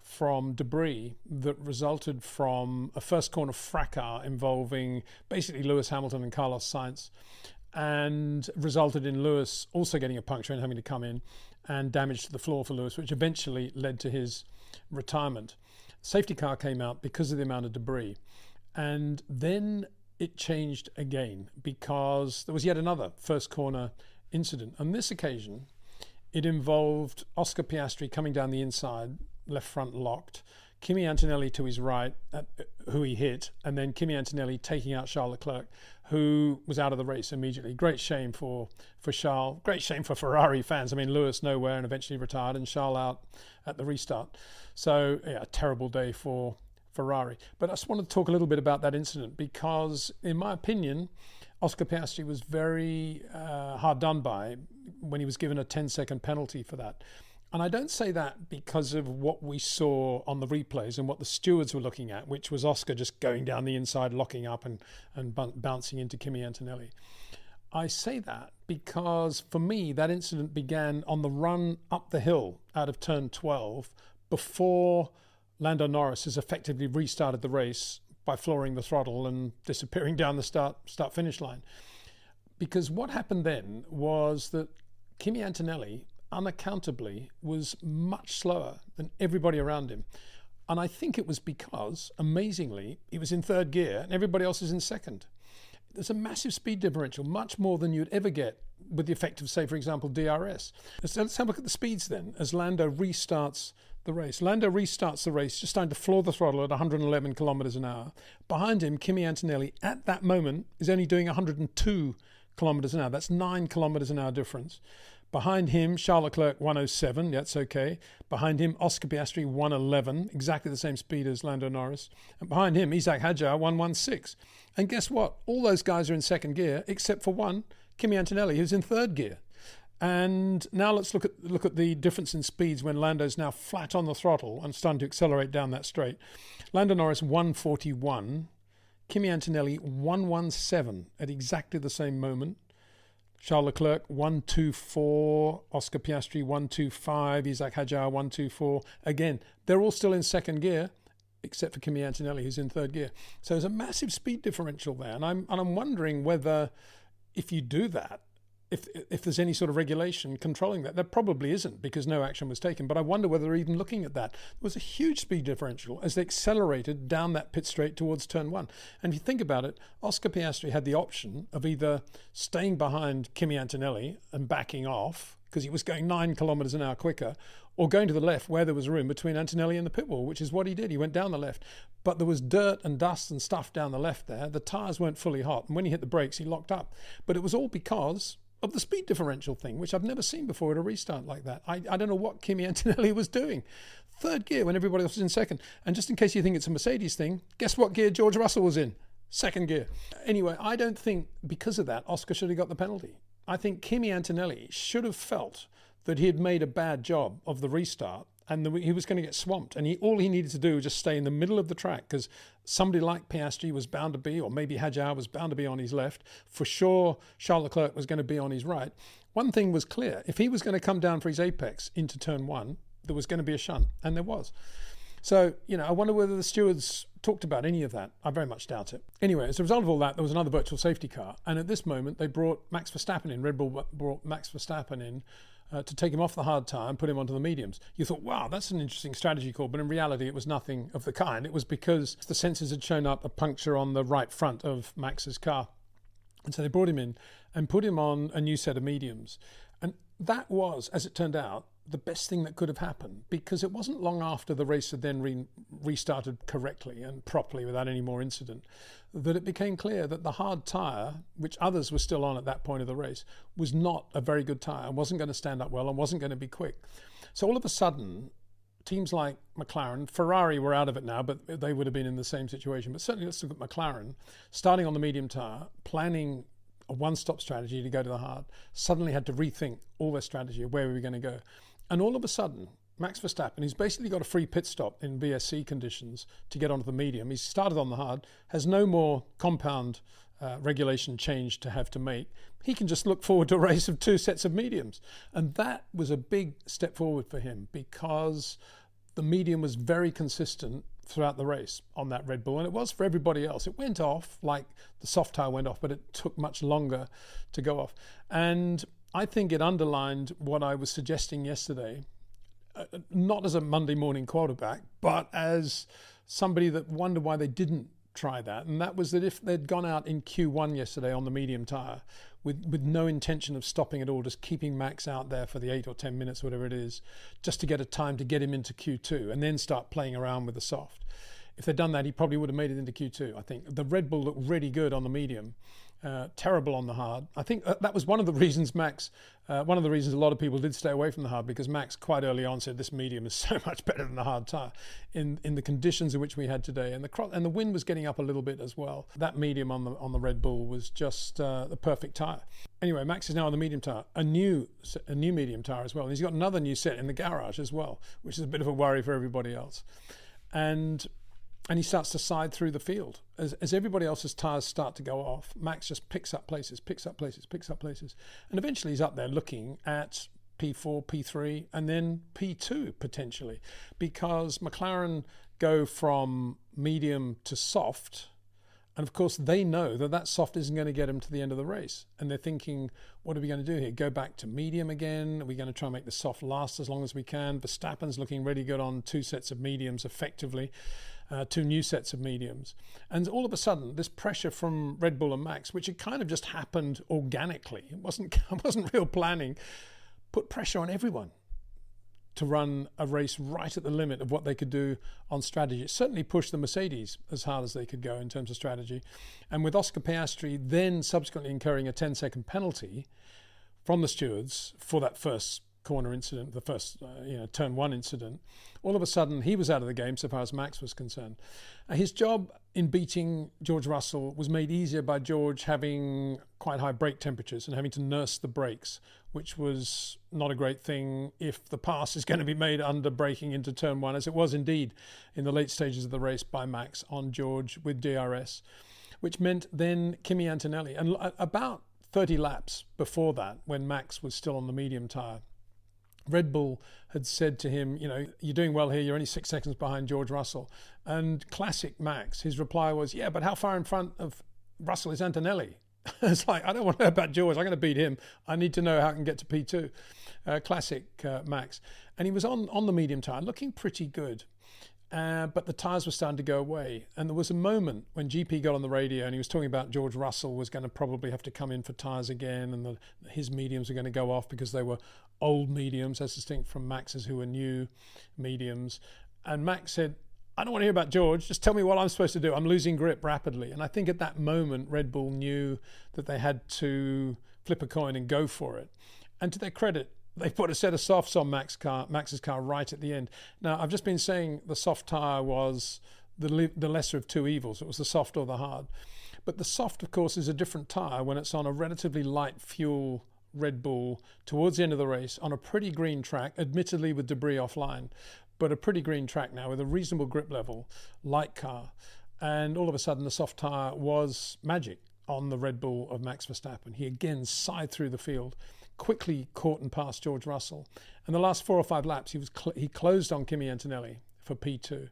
from debris that resulted from a first corner fracas involving basically Lewis Hamilton and Carlos Sainz, and resulted in Lewis also getting a puncture and having to come in, and damage to the floor for Lewis, which eventually led to his retirement. Safety car came out because of the amount of debris. And then it changed again because there was yet another first corner incident. On this occasion, it involved Oscar Piastri coming down the inside, left front locked, Kimi Antonelli to his right, who he hit, and then Kimi Antonelli taking out Charles Leclerc, who was out of the race immediately. Great shame for Charles, great shame for Ferrari fans. I mean, Lewis nowhere and eventually retired, and Charles out at the restart. So, yeah, a terrible day for Ferrari. But I just want to talk a little bit about that incident because, in my opinion, Oscar Piastri was very hard done by when he was given a 10-second penalty for that. And I don't say that because of what we saw on the replays and what the stewards were looking at, which was Oscar just going down the inside, locking up and bouncing into Kimi Antonelli. I say that because, for me, that incident began on the run up the hill out of turn 12 before Lando Norris has effectively restarted the race by flooring the throttle and disappearing down the start-finish line. Because what happened then was that Kimi Antonelli unaccountably was much slower than everybody around him. And I think it was because, amazingly, he was in third gear and everybody else is in second. There's a massive speed differential, much more than you'd ever get with the effect of, say, for example, DRS. So let's have a look at the speeds then as Lando restarts the race. Lando restarts the race, just starting to floor the throttle at 111 kilometers an hour. Behind him, Kimi Antonelli, at that moment, is only doing 102 kilometers an hour. That's 9 kilometers an hour difference. Behind him, Charles Leclerc, 107, that's okay. Behind him, Oscar Piastri, 111, exactly the same speed as Lando Norris. And behind him, Isaac Hadjar, 116. And guess what? All those guys are in second gear, except for one, Kimi Antonelli, who's in third gear. And now let's look at the difference in speeds when Lando's now flat on the throttle and starting to accelerate down that straight. Lando Norris, 141. Kimi Antonelli, 117 at exactly the same moment. Charles Leclerc, 124. Oscar Piastri, 125. Isaac Hadjar, 124. Again, they're all still in second gear, except for Kimi Antonelli, who's in third gear. So there's a massive speed differential there. And I'm wondering whether, if you do that, if there's any sort of regulation controlling that. There probably isn't because no action was taken. But I wonder whether they're even looking at that. There was a huge speed differential as they accelerated down that pit straight towards turn one. And if you think about it, Oscar Piastri had the option of either staying behind Kimi Antonelli and backing off because he was going 9 kilometers an hour quicker, or going to the left where there was room between Antonelli and the pit wall, which is what he did. He went down the left. But there was dirt and dust and stuff down the left there. The tyres weren't fully hot. And when he hit the brakes, he locked up. But it was all because of the speed differential thing, which I've never seen before at a restart like that. I don't know what Kimi Antonelli was doing. Third gear when everybody else was in second. And just in case you think it's a Mercedes thing, guess what gear George Russell was in? Second gear. Anyway, I don't think because of that, Oscar should have got the penalty. I think Kimi Antonelli should have felt that he had made a bad job of the restart and he was going to get swamped. And all he needed to do was just stay in the middle of the track because somebody like Piastri was bound to be, or maybe Hadjar was bound to be on his left. For sure, Charles Leclerc was going to be on his right. One thing was clear. If he was going to come down for his apex into turn one, there was going to be a shunt, and there was. So, I wonder whether the stewards talked about any of that. I very much doubt it. Anyway, as a result of all that, there was another virtual safety car. And at this moment, they brought Max Verstappen in. Red Bull brought Max Verstappen in to take him off the hard tyre and put him onto the mediums. You thought, wow, that's an interesting strategy call. But in reality, it was nothing of the kind. It was because the sensors had shown up a puncture on the right front of Max's car. And so they brought him in and put him on a new set of mediums. And that was, as it turned out, the best thing that could have happened, because it wasn't long after the race had then restarted correctly and properly without any more incident, that it became clear that the hard tyre, which others were still on at that point of the race, was not a very good tyre and wasn't going to stand up well and wasn't going to be quick. So all of a sudden, teams like McLaren, Ferrari were out of it now, but they would have been in the same situation. But certainly let's look at McLaren, starting on the medium tyre, planning a one-stop strategy to go to the hard, suddenly had to rethink all their strategy of where we were going to go. And all of a sudden, Max Verstappen, who's basically got a free pit stop in VSC conditions to get onto the medium, he's started on the hard, has no more compound regulation change to have to make. He can just look forward to a race of two sets of mediums. And that was a big step forward for him because the medium was very consistent throughout the race on that Red Bull, and it was for everybody else. It went off, like the soft tyre went off, but it took much longer to go off. And I think it underlined what I was suggesting yesterday, not as a Monday morning quarterback, but as somebody that wondered why they didn't try that. And that was that if they'd gone out in Q1 yesterday on the medium tyre with no intention of stopping at all, just keeping Max out there for the 8 or 10 minutes, whatever it is, just to get a time to get him into Q2 and then start playing around with the soft. If they'd done that, he probably would have made it into Q2. I think the Red Bull looked really good on the medium, terrible on the hard. I think that was one of the reasons one of the reasons a lot of people did stay away from the hard, because Max quite early on said this medium is so much better than the hard tyre in the conditions in which we had today, and the wind was getting up a little bit as well. That medium on the Red Bull was just the perfect tyre. Anyway, Max is now on the medium tyre, a new medium tyre as well, and he's got another new set in the garage as well, which is a bit of a worry for everybody else. And he starts to side through the field. As everybody else's tyres start to go off, Max just picks up places. And eventually he's up there looking at P4, P3, and then P2 potentially, because McLaren go from medium to soft. And of course they know that soft isn't going to get them to the end of the race. And they're thinking, what are we going to do here? Go back to medium again? Are we going to try and make the soft last as long as we can? Verstappen's looking really good on 2 sets of mediums effectively. 2 new sets of mediums. And all of a sudden, this pressure from Red Bull and Max, which had kind of just happened organically, it wasn't real planning, put pressure on everyone to run a race right at the limit of what they could do on strategy. It certainly pushed the Mercedes as hard as they could go in terms of strategy. And with Oscar Piastri then subsequently incurring a 10-second penalty from the stewards for that first corner incident, the first turn 1 incident, all of a sudden he was out of the game so far as Max was concerned. His job in beating George Russell was made easier by George having quite high brake temperatures and having to nurse the brakes, which was not a great thing if the pass is going to be made under braking into turn 1, as it was indeed in the late stages of the race by Max on George with DRS, which meant then Kimi Antonelli. And about 30 laps before that, when Max was still on the medium tyre, Red Bull had said to him, you're doing well here, you're only 6 seconds behind George Russell. And classic Max, his reply was, yeah, but how far in front of Russell is Antonelli? It's like, I don't want to know about George, I'm going to beat him. I need to know how I can get to P2. Classic Max. And he was on the medium tyre, looking pretty good. But the tyres were starting to go away. And there was a moment when GP got on the radio and he was talking about George Russell was going to probably have to come in for tyres again, and his mediums were going to go off because they were old mediums as distinct from Max's, who were new mediums. And Max said, I don't want to hear about George, just tell me what I'm supposed to do. I'm losing grip rapidly. And I think at that moment Red Bull knew that they had to flip a coin and go for it. And to their credit, they put a set of softs on Max's car right at the end. Now, I've just been saying the soft tyre was the lesser of 2 evils. It was the soft or the hard. But the soft, of course, is a different tyre when it's on a relatively light fuel Red Bull towards the end of the race on a pretty green track, admittedly with debris offline, but a pretty green track now with a reasonable grip level, light car. And all of a sudden, the soft tyre was magic on the Red Bull of Max Verstappen. He again sighed through the field, quickly caught and passed George Russell. And the last 4 or 5 laps, he closed on Kimi Antonelli for P2.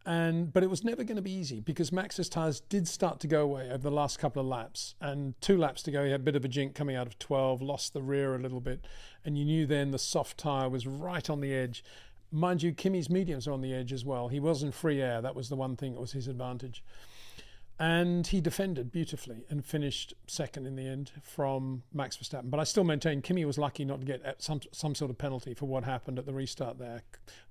But it was never going to be easy because Max's tyres did start to go away over the last couple of laps. And 2 laps to go, he had a bit of a jink coming out of 12, lost the rear a little bit. And you knew then the soft tyre was right on the edge. Mind you, Kimi's mediums are on the edge as well. He was in free air. That was the one thing that was his advantage. And he defended beautifully and finished second in the end from Max Verstappen. But I still maintain Kimi was lucky not to get some sort of penalty for what happened at the restart there,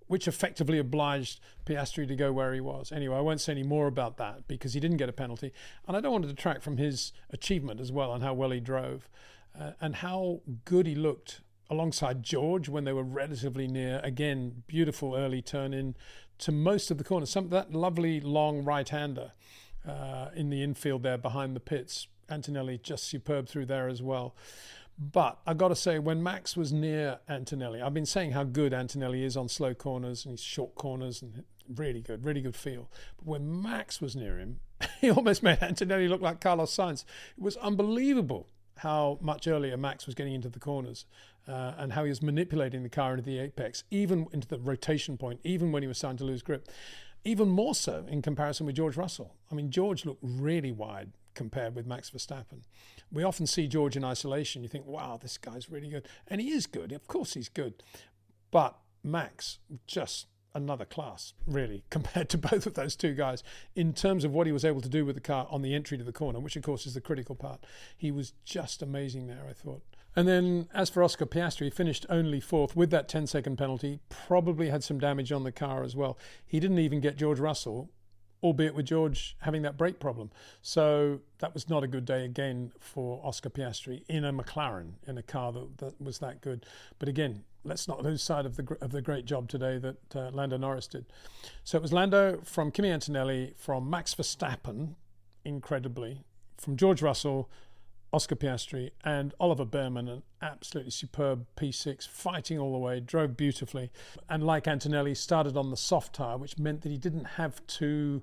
which effectively obliged Piastri to go where he was. Anyway, I won't say any more about that because he didn't get a penalty. And I don't want to detract from his achievement as well and how well he drove and how good he looked alongside George when they were relatively near. Again, beautiful early turn in to most of the corners. That lovely long right-hander in the infield there behind the pits. Antonelli just superb through there as well. But I've got to say, when Max was near Antonelli, I've been saying how good Antonelli is on slow corners and his short corners, and really good feel. But when Max was near him, he almost made Antonelli look like Carlos Sainz. It was unbelievable how much earlier Max was getting into the corners and how he was manipulating the car into the apex, even into the rotation point, even when he was starting to lose grip. Even more so in comparison with George Russell. I mean, George looked really wide compared with Max Verstappen. We often see George in isolation. You think, wow, this guy's really good. And he is good. Of course he's good. But Max, just another class, really, compared to both of those two guys in terms of what he was able to do with the car on the entry to the corner, which, of course, is the critical part. He was just amazing there, I thought. And then as for Oscar Piastri, he finished only fourth with that 10-second penalty, probably had some damage on the car as well. He didn't even get George Russell, albeit with George having that brake problem. So that was not a good day again for Oscar Piastri in a McLaren, in a car that was that good. But again, let's not lose sight of the great job today that Lando Norris did. So it was Lando, from Kimi Antonelli, from Max Verstappen, incredibly, from George Russell, Oscar Piastri, and Oliver Behrman, an absolutely superb P6, fighting all the way, drove beautifully. And like Antonelli, started on the soft tyre, which meant that he didn't have to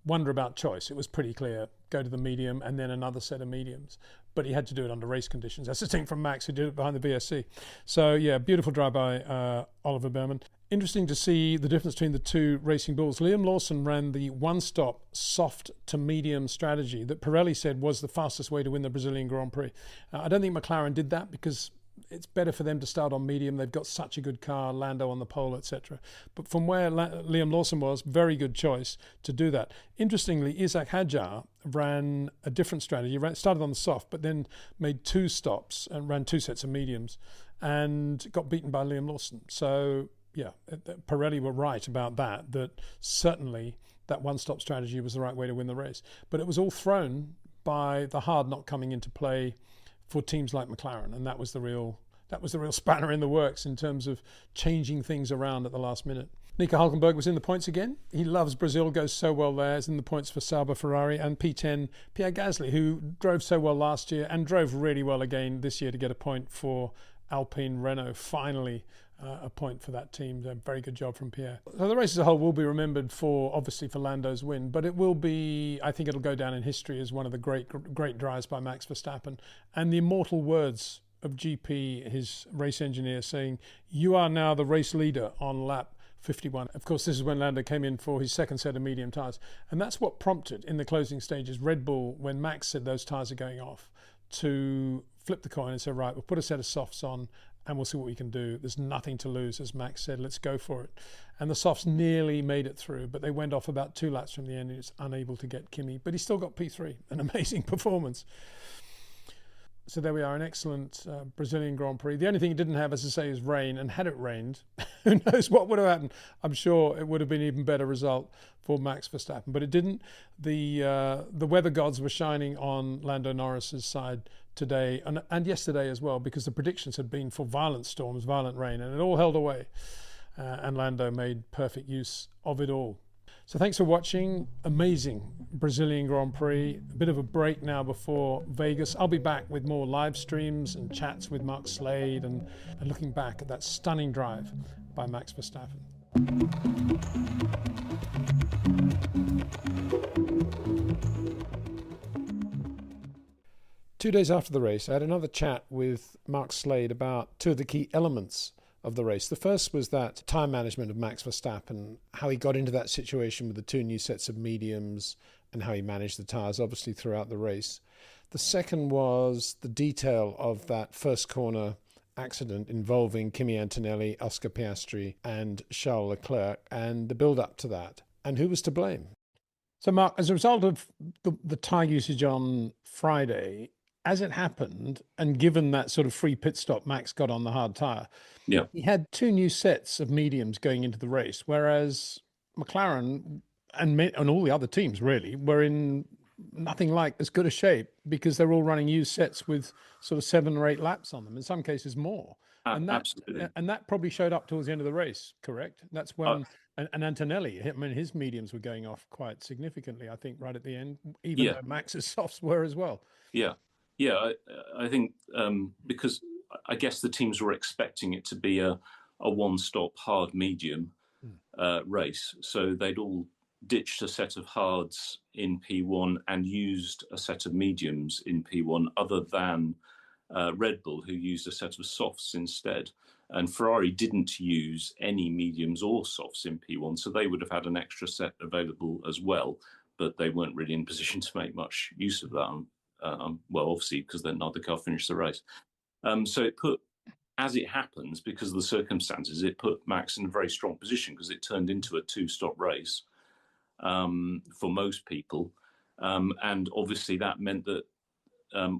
wonder about choice. It was pretty clear, go to the medium and then another set of mediums. But he had to do it under race conditions. That's the thing from Max, who did it behind the VSC. So yeah, beautiful drive by Oliver Behrman. Interesting to see the difference between the two racing bulls. Liam Lawson ran the one-stop soft to medium strategy that Pirelli said was the fastest way to win the Brazilian Grand Prix. I don't think McLaren did that because it's better for them to start on medium. They've got such a good car, Lando on the pole, etc. But from where Liam Lawson was, very good choice to do that. Interestingly, Isaac Hadjar ran a different strategy. Started on the soft, but then made two stops and ran two sets of mediums and got beaten by Liam Lawson. So yeah, Pirelli were right about that certainly that one-stop strategy was the right way to win the race. But it was all thrown by the hard not coming into play for teams like McLaren, and that was the real spanner in the works in terms of changing things around at the last minute. Nico Hülkenberg was in the points again. He loves Brazil, goes so well there. He's in the points for Sauber, Ferrari, and P10 Pierre Gasly, who drove so well last year and drove really well again this year to get a point for Alpine Renault. Finally, a point for that team. A very good job from Pierre. So the race as a whole will be remembered obviously for Lando's win, but it will be, I think it'll go down in history as one of the great drives by Max Verstappen, and the immortal words of GP, his race engineer, saying, "You are now the race leader on lap 51." Of course, this is when Lando came in for his second set of medium tyres, and that's what prompted in the closing stages Red Bull, when Max said those tyres are going off, to flip the coin and say, right, we'll put a set of softs on and we'll see what we can do. There's nothing to lose, as Max said, let's go for it. And the softs nearly made it through, but they went off about 2 laps from the end. He was unable to get Kimi, but he still got P3, an amazing performance. So there we are, an excellent Brazilian Grand Prix. The only thing it didn't have, as I say, is rain. And had it rained, who knows what would have happened? I'm sure it would have been an even better result for Max Verstappen. But it didn't. The weather gods were shining on Lando Norris's side today and yesterday as well, because the predictions had been for violent storms, violent rain, and it all held away. And Lando made perfect use of it all. So thanks for watching. Amazing Brazilian Grand Prix. A bit of a break now before Vegas. I'll be back with more live streams and chats with Mark Slade and looking back at that stunning drive by Max Verstappen. 2 days after the race, I had another chat with Mark Slade about 2 of the key elements of the race. The first was that time management of Max Verstappen, how he got into that situation with the 2 new sets of mediums and how he managed the tyres, obviously, throughout the race. The second was the detail of that first corner accident involving Kimi Antonelli, Oscar Piastri and Charles Leclerc, and the build-up to that, and who was to blame. So, Mark, as a result of the tyre usage on Friday, as it happened, and given that sort of free pit stop Max got on the hard tyre, he had 2 new sets of mediums going into the race, whereas McLaren and all the other teams really were in nothing like as good a shape because they're all running used sets with sort of 7 or 8 laps on them, in some cases more. Absolutely. And that probably showed up towards the end of the race, correct? That's when, and Antonelli, I mean, his mediums were going off quite significantly, I think, right at the end, even though Max's softs were as well. Yeah, I think because I guess the teams were expecting it to be a one-stop hard medium race, so they'd all ditched a set of hards in P1 and used a set of mediums in P1, other than Red Bull, who used a set of softs instead. And Ferrari didn't use any mediums or softs in P1, so they would have had an extra set available as well, but they weren't really in position to make much use of that. Well, obviously, because then neither car finished the race. So it put, as it happens, because of the circumstances, it put Max in a very strong position, because it turned into a two-stop race for most people. And obviously that meant that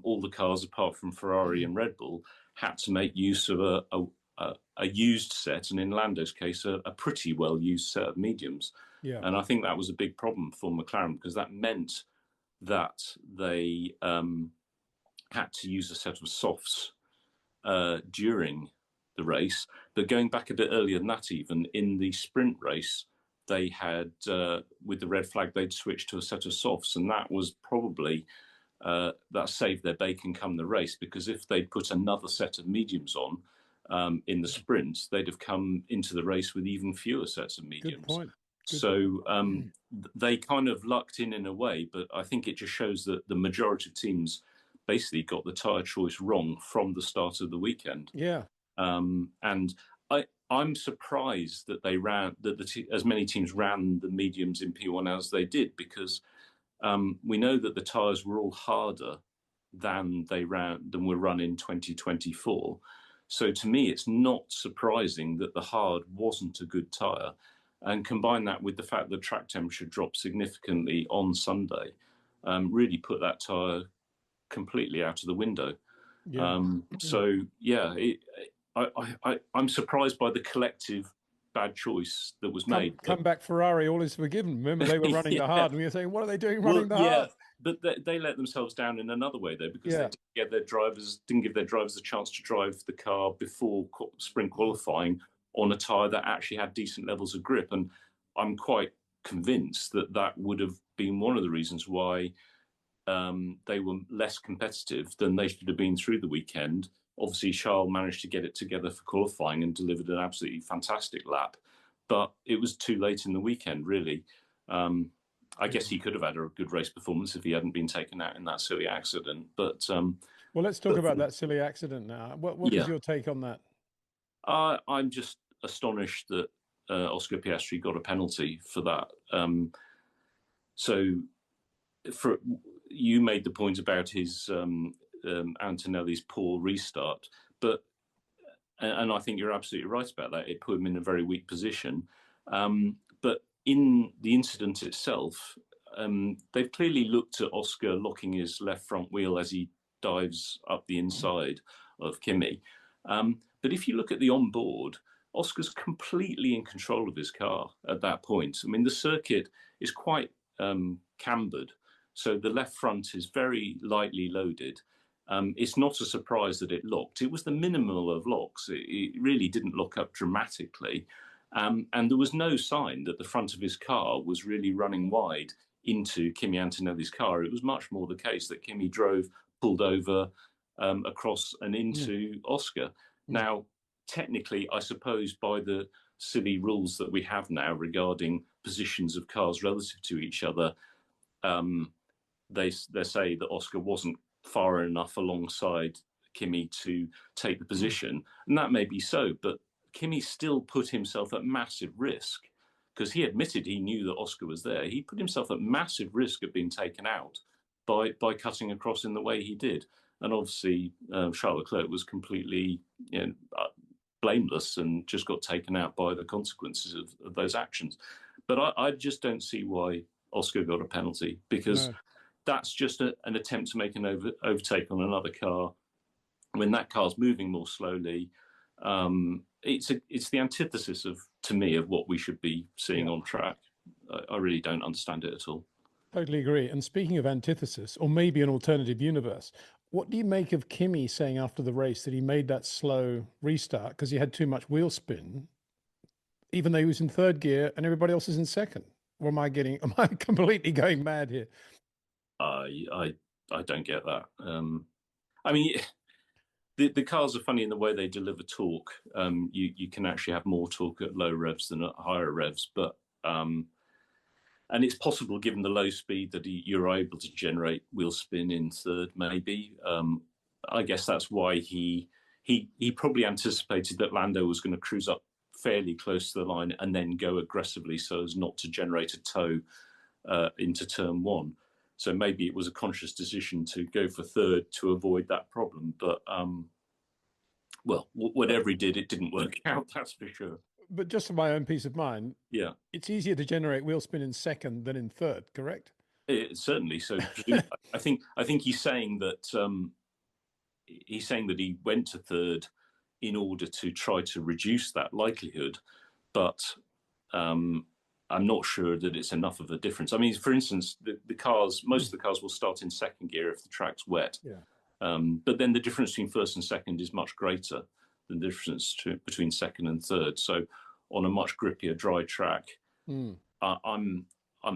all the cars, apart from Ferrari and Red Bull, had to make use of a used set, and in Lando's case, a pretty well-used set of mediums. Yeah. And I think that was a big problem for McLaren, because that meant that they had to use a set of softs during the race. But going back a bit earlier than that, even in the sprint race, they had, with the red flag, they'd switched to a set of softs, and that was probably, that saved their bacon come the race, because if they'd put another set of mediums on in the sprint, they'd have come into the race with even fewer sets of mediums. Good point. So they kind of lucked in a way, but I think it just shows that the majority of teams basically got the tyre choice wrong from the start of the weekend. Yeah. And I'm surprised that they ran as many teams ran the mediums in P1 as they did, because we know that the tyres were all harder than were run in 2024. So to me, it's not surprising that the hard wasn't a good tyre. And combine that with the fact that track temperature dropped significantly on Sunday, really put that tyre completely out of the window. Yeah. So yeah, I'm surprised by the collective bad choice that was made. Come back Ferrari, all is forgiven. Remember, they were running the hard, and we were saying, what are they doing running the hard? But they let themselves down in another way, though, because they didn't give their drivers a chance to drive the car before sprint qualifying on a tyre that actually had decent levels of grip. And I'm quite convinced that that would have been one of the reasons why they were less competitive than they should have been through the weekend. Obviously, Charles managed to get it together for qualifying and delivered an absolutely fantastic lap, but it was too late in the weekend, really. I guess he could have had a good race performance if he hadn't been taken out in that silly accident. But well, let's talk about that silly accident now. What is your take on that? I'm just astonished that Oscar Piastri got a penalty for that. So, you made the point about his Antonelli's poor restart, and I think you're absolutely right about that. It put him in a very weak position. But in the incident itself, they've clearly looked at Oscar locking his left front wheel as he dives up the inside of Kimi. But if you look at the onboard, Oscar's completely in control of his car at that point. I mean, the circuit is quite cambered, so the left front is very lightly loaded. It's not a surprise that it locked. It was the minimal of locks. It really didn't lock up dramatically. And there was no sign that the front of his car was really running wide into Kimi Antonelli's car. It was much more the case that Kimi pulled over across and into Oscar. Now, technically, I suppose by the silly rules that we have now regarding positions of cars relative to each other, they say that Oscar wasn't far enough alongside Kimi to take the position. And that may be so, but Kimi still put himself at massive risk, because he admitted he knew that Oscar was there. He put himself at massive risk of being taken out by cutting across in the way he did. And obviously, Charles Leclerc was completely blameless and just got taken out by the consequences of those actions. But I just don't see why Oscar got a penalty, because that's just an attempt to make an overtake on another car when that car's moving more slowly. It's the antithesis to me of what we should be seeing on track. I really don't understand it at all. Totally agree. And speaking of antithesis, or maybe an alternative universe, what do you make of Kimi saying after the race that he made that slow restart because he had too much wheel spin, even though he was in third gear and everybody else is in second? Or am I completely going mad here? I don't get that. I mean, the cars are funny in the way they deliver torque. You can actually have more torque at low revs than at higher revs, but And it's possible, given the low speed, that you're able to generate wheel spin in third, maybe. I guess that's why he probably anticipated that Lando was going to cruise up fairly close to the line and then go aggressively so as not to generate a tow into turn one. So maybe it was a conscious decision to go for third to avoid that problem. But, well, whatever he did, it didn't work out, that's for sure. But just for my own peace of mind, yeah, it's easier to generate wheel spin in second than in third, correct? Certainly. So I think he's saying that he went to third in order to try to reduce that likelihood, but I'm not sure that it's enough of a difference. I mean, for instance, most of the cars will start in second gear if the track's wet. Yeah. But then the difference between first and second is much greater than the difference between second and third. So on a much grippier dry track, I'm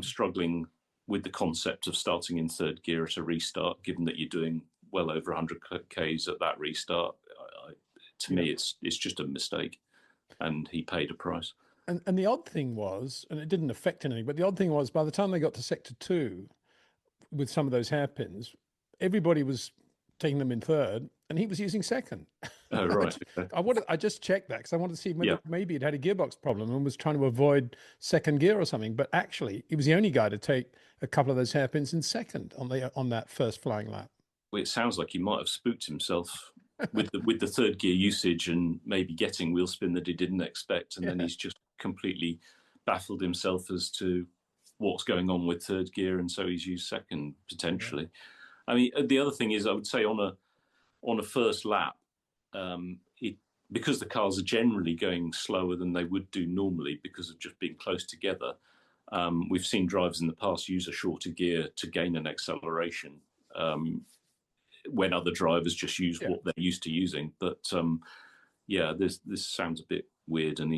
struggling with the concept of starting in third gear at a restart, given that you're doing well over 100 Ks at that restart. To me, it's just a mistake, and he paid a price. And the odd thing was, and it didn't affect anything, but the odd thing was, by the time they got to sector 2, with some of those hairpins, everybody was taking them in third, and he was using second. Oh, right. I just checked that because I wanted to see maybe it had a gearbox problem and was trying to avoid second gear or something. But actually, he was the only guy to take a couple of those hairpins in second on that first flying lap. Well, it sounds like he might have spooked himself with the third gear usage and maybe getting wheel spin that he didn't expect, and then he's just completely baffled himself as to what's going on with third gear, and so he's used second potentially. I mean, the other thing is, I would say on a first lap, because the cars are generally going slower than they would do normally because of just being close together. We've seen drivers in the past use a shorter gear to gain an acceleration when other drivers just use what they're used to using. But this sounds a bit weird, and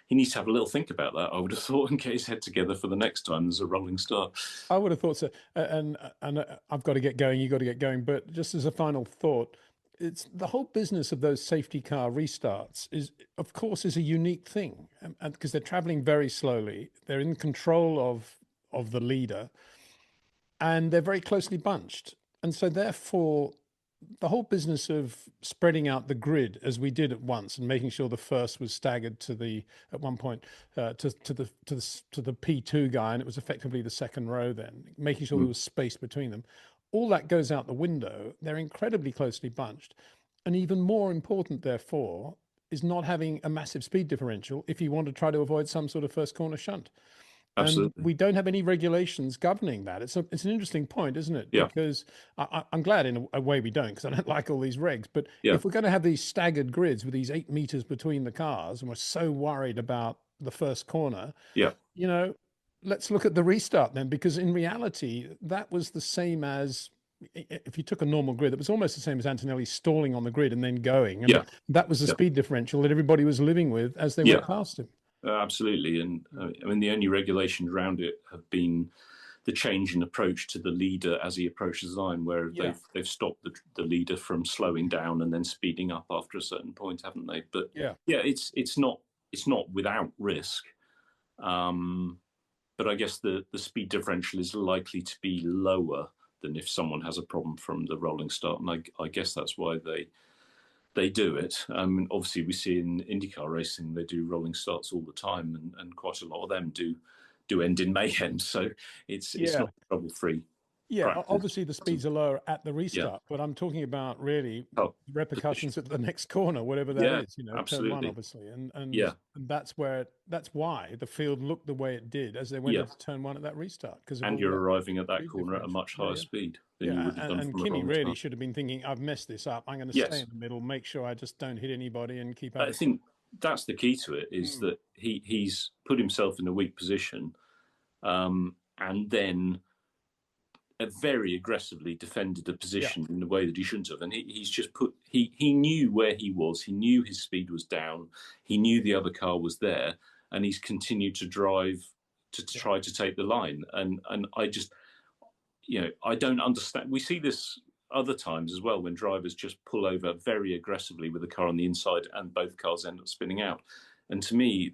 he needs to have a little think about that, I would have thought, and get his head together for the next time there's a rolling start. I would have thought so. And I've got to get going, you've got to get going. But just as a final thought, it's the whole business of those safety car restarts is a unique thing, and because they're traveling very slowly, they're in control of the leader, and they're very closely bunched. And so therefore, the whole business of spreading out the grid as we did at once and making sure the first was staggered at one point to the P2 guy, and it was effectively the second row, then making sure there was space between them, all that goes out the window. They're incredibly closely bunched, and even more important therefore is not having a massive speed differential if you want to try to avoid some sort of first corner shunt. Absolutely. And we don't have any regulations governing that. It's an interesting point, isn't it? Yeah. Because I'm glad in a way we don't, because I don't like all these regs. But if we're going to have these staggered grids with these 8 meters between the cars, and we're so worried about the first corner, let's look at the restart then, because in reality, that was the same as, if you took a normal grid, it was almost the same as Antonelli stalling on the grid and then going. And that was the speed differential that everybody was living with as they went past him. Absolutely. And I mean, the only regulations around it have been the change in approach to the leader as he approaches the line, where they've stopped the leader from slowing down and then speeding up after a certain point, haven't they? But it's not without risk. But I guess the speed differential is likely to be lower than if someone has a problem from the rolling start. And I guess that's why they do it. Obviously, we see in IndyCar racing, they do rolling starts all the time, and quite a lot of them do end in mayhem. So it's not trouble-free. Yeah, practice. Obviously the speeds are lower at the restart, but I'm talking about really repercussions at the next corner, whatever that is, absolutely. turn one, obviously. And that's why the field looked the way it did as they went into turn one at that restart. And you're arriving at that corner at a much higher speed than you would have done from Kimi really should have been thinking, I've messed this up. I'm going to stay in the middle, make sure I just don't hit anybody and keep out. I think that's the key to it, is that he's put himself in a weak position, and then very aggressively defended the position in the way that he shouldn't have. And he's just he knew where he was. He knew his speed was down. He knew the other car was there, and he's continued to drive to try to take the line. And I just, I don't understand. We see this other times as well, when drivers just pull over very aggressively with the car on the inside and both cars end up spinning out. And to me,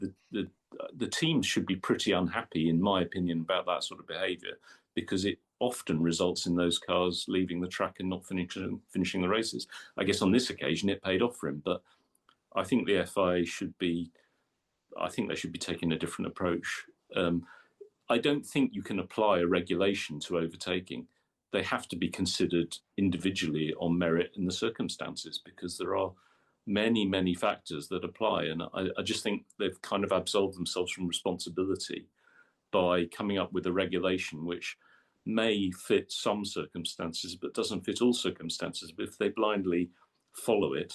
the teams should be pretty unhappy, in my opinion, about that sort of behaviour, because it often results in those cars leaving the track and not finishing the races. I guess on this occasion it paid off for him, but I think the FIA should be taking a different approach. I don't think you can apply a regulation to overtaking. They have to be considered individually on merit and the circumstances, because there are many, many factors that apply. And I just think they've kind of absolved themselves from responsibility by coming up with a regulation which may fit some circumstances but doesn't fit all circumstances. But if they blindly follow it,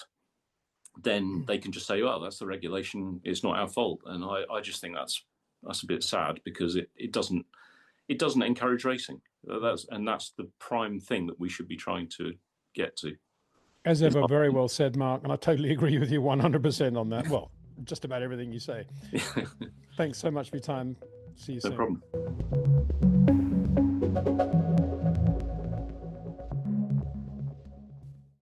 then they can just say, well, that's the regulation, it's not our fault. And I just think that's a bit sad, because it doesn't encourage racing. That's the prime thing that we should be trying to get to. As ever, very well said, Mark, and I totally agree with you 100% on that. Well, just about everything you say. Thanks so much for your time. See you soon. No problem.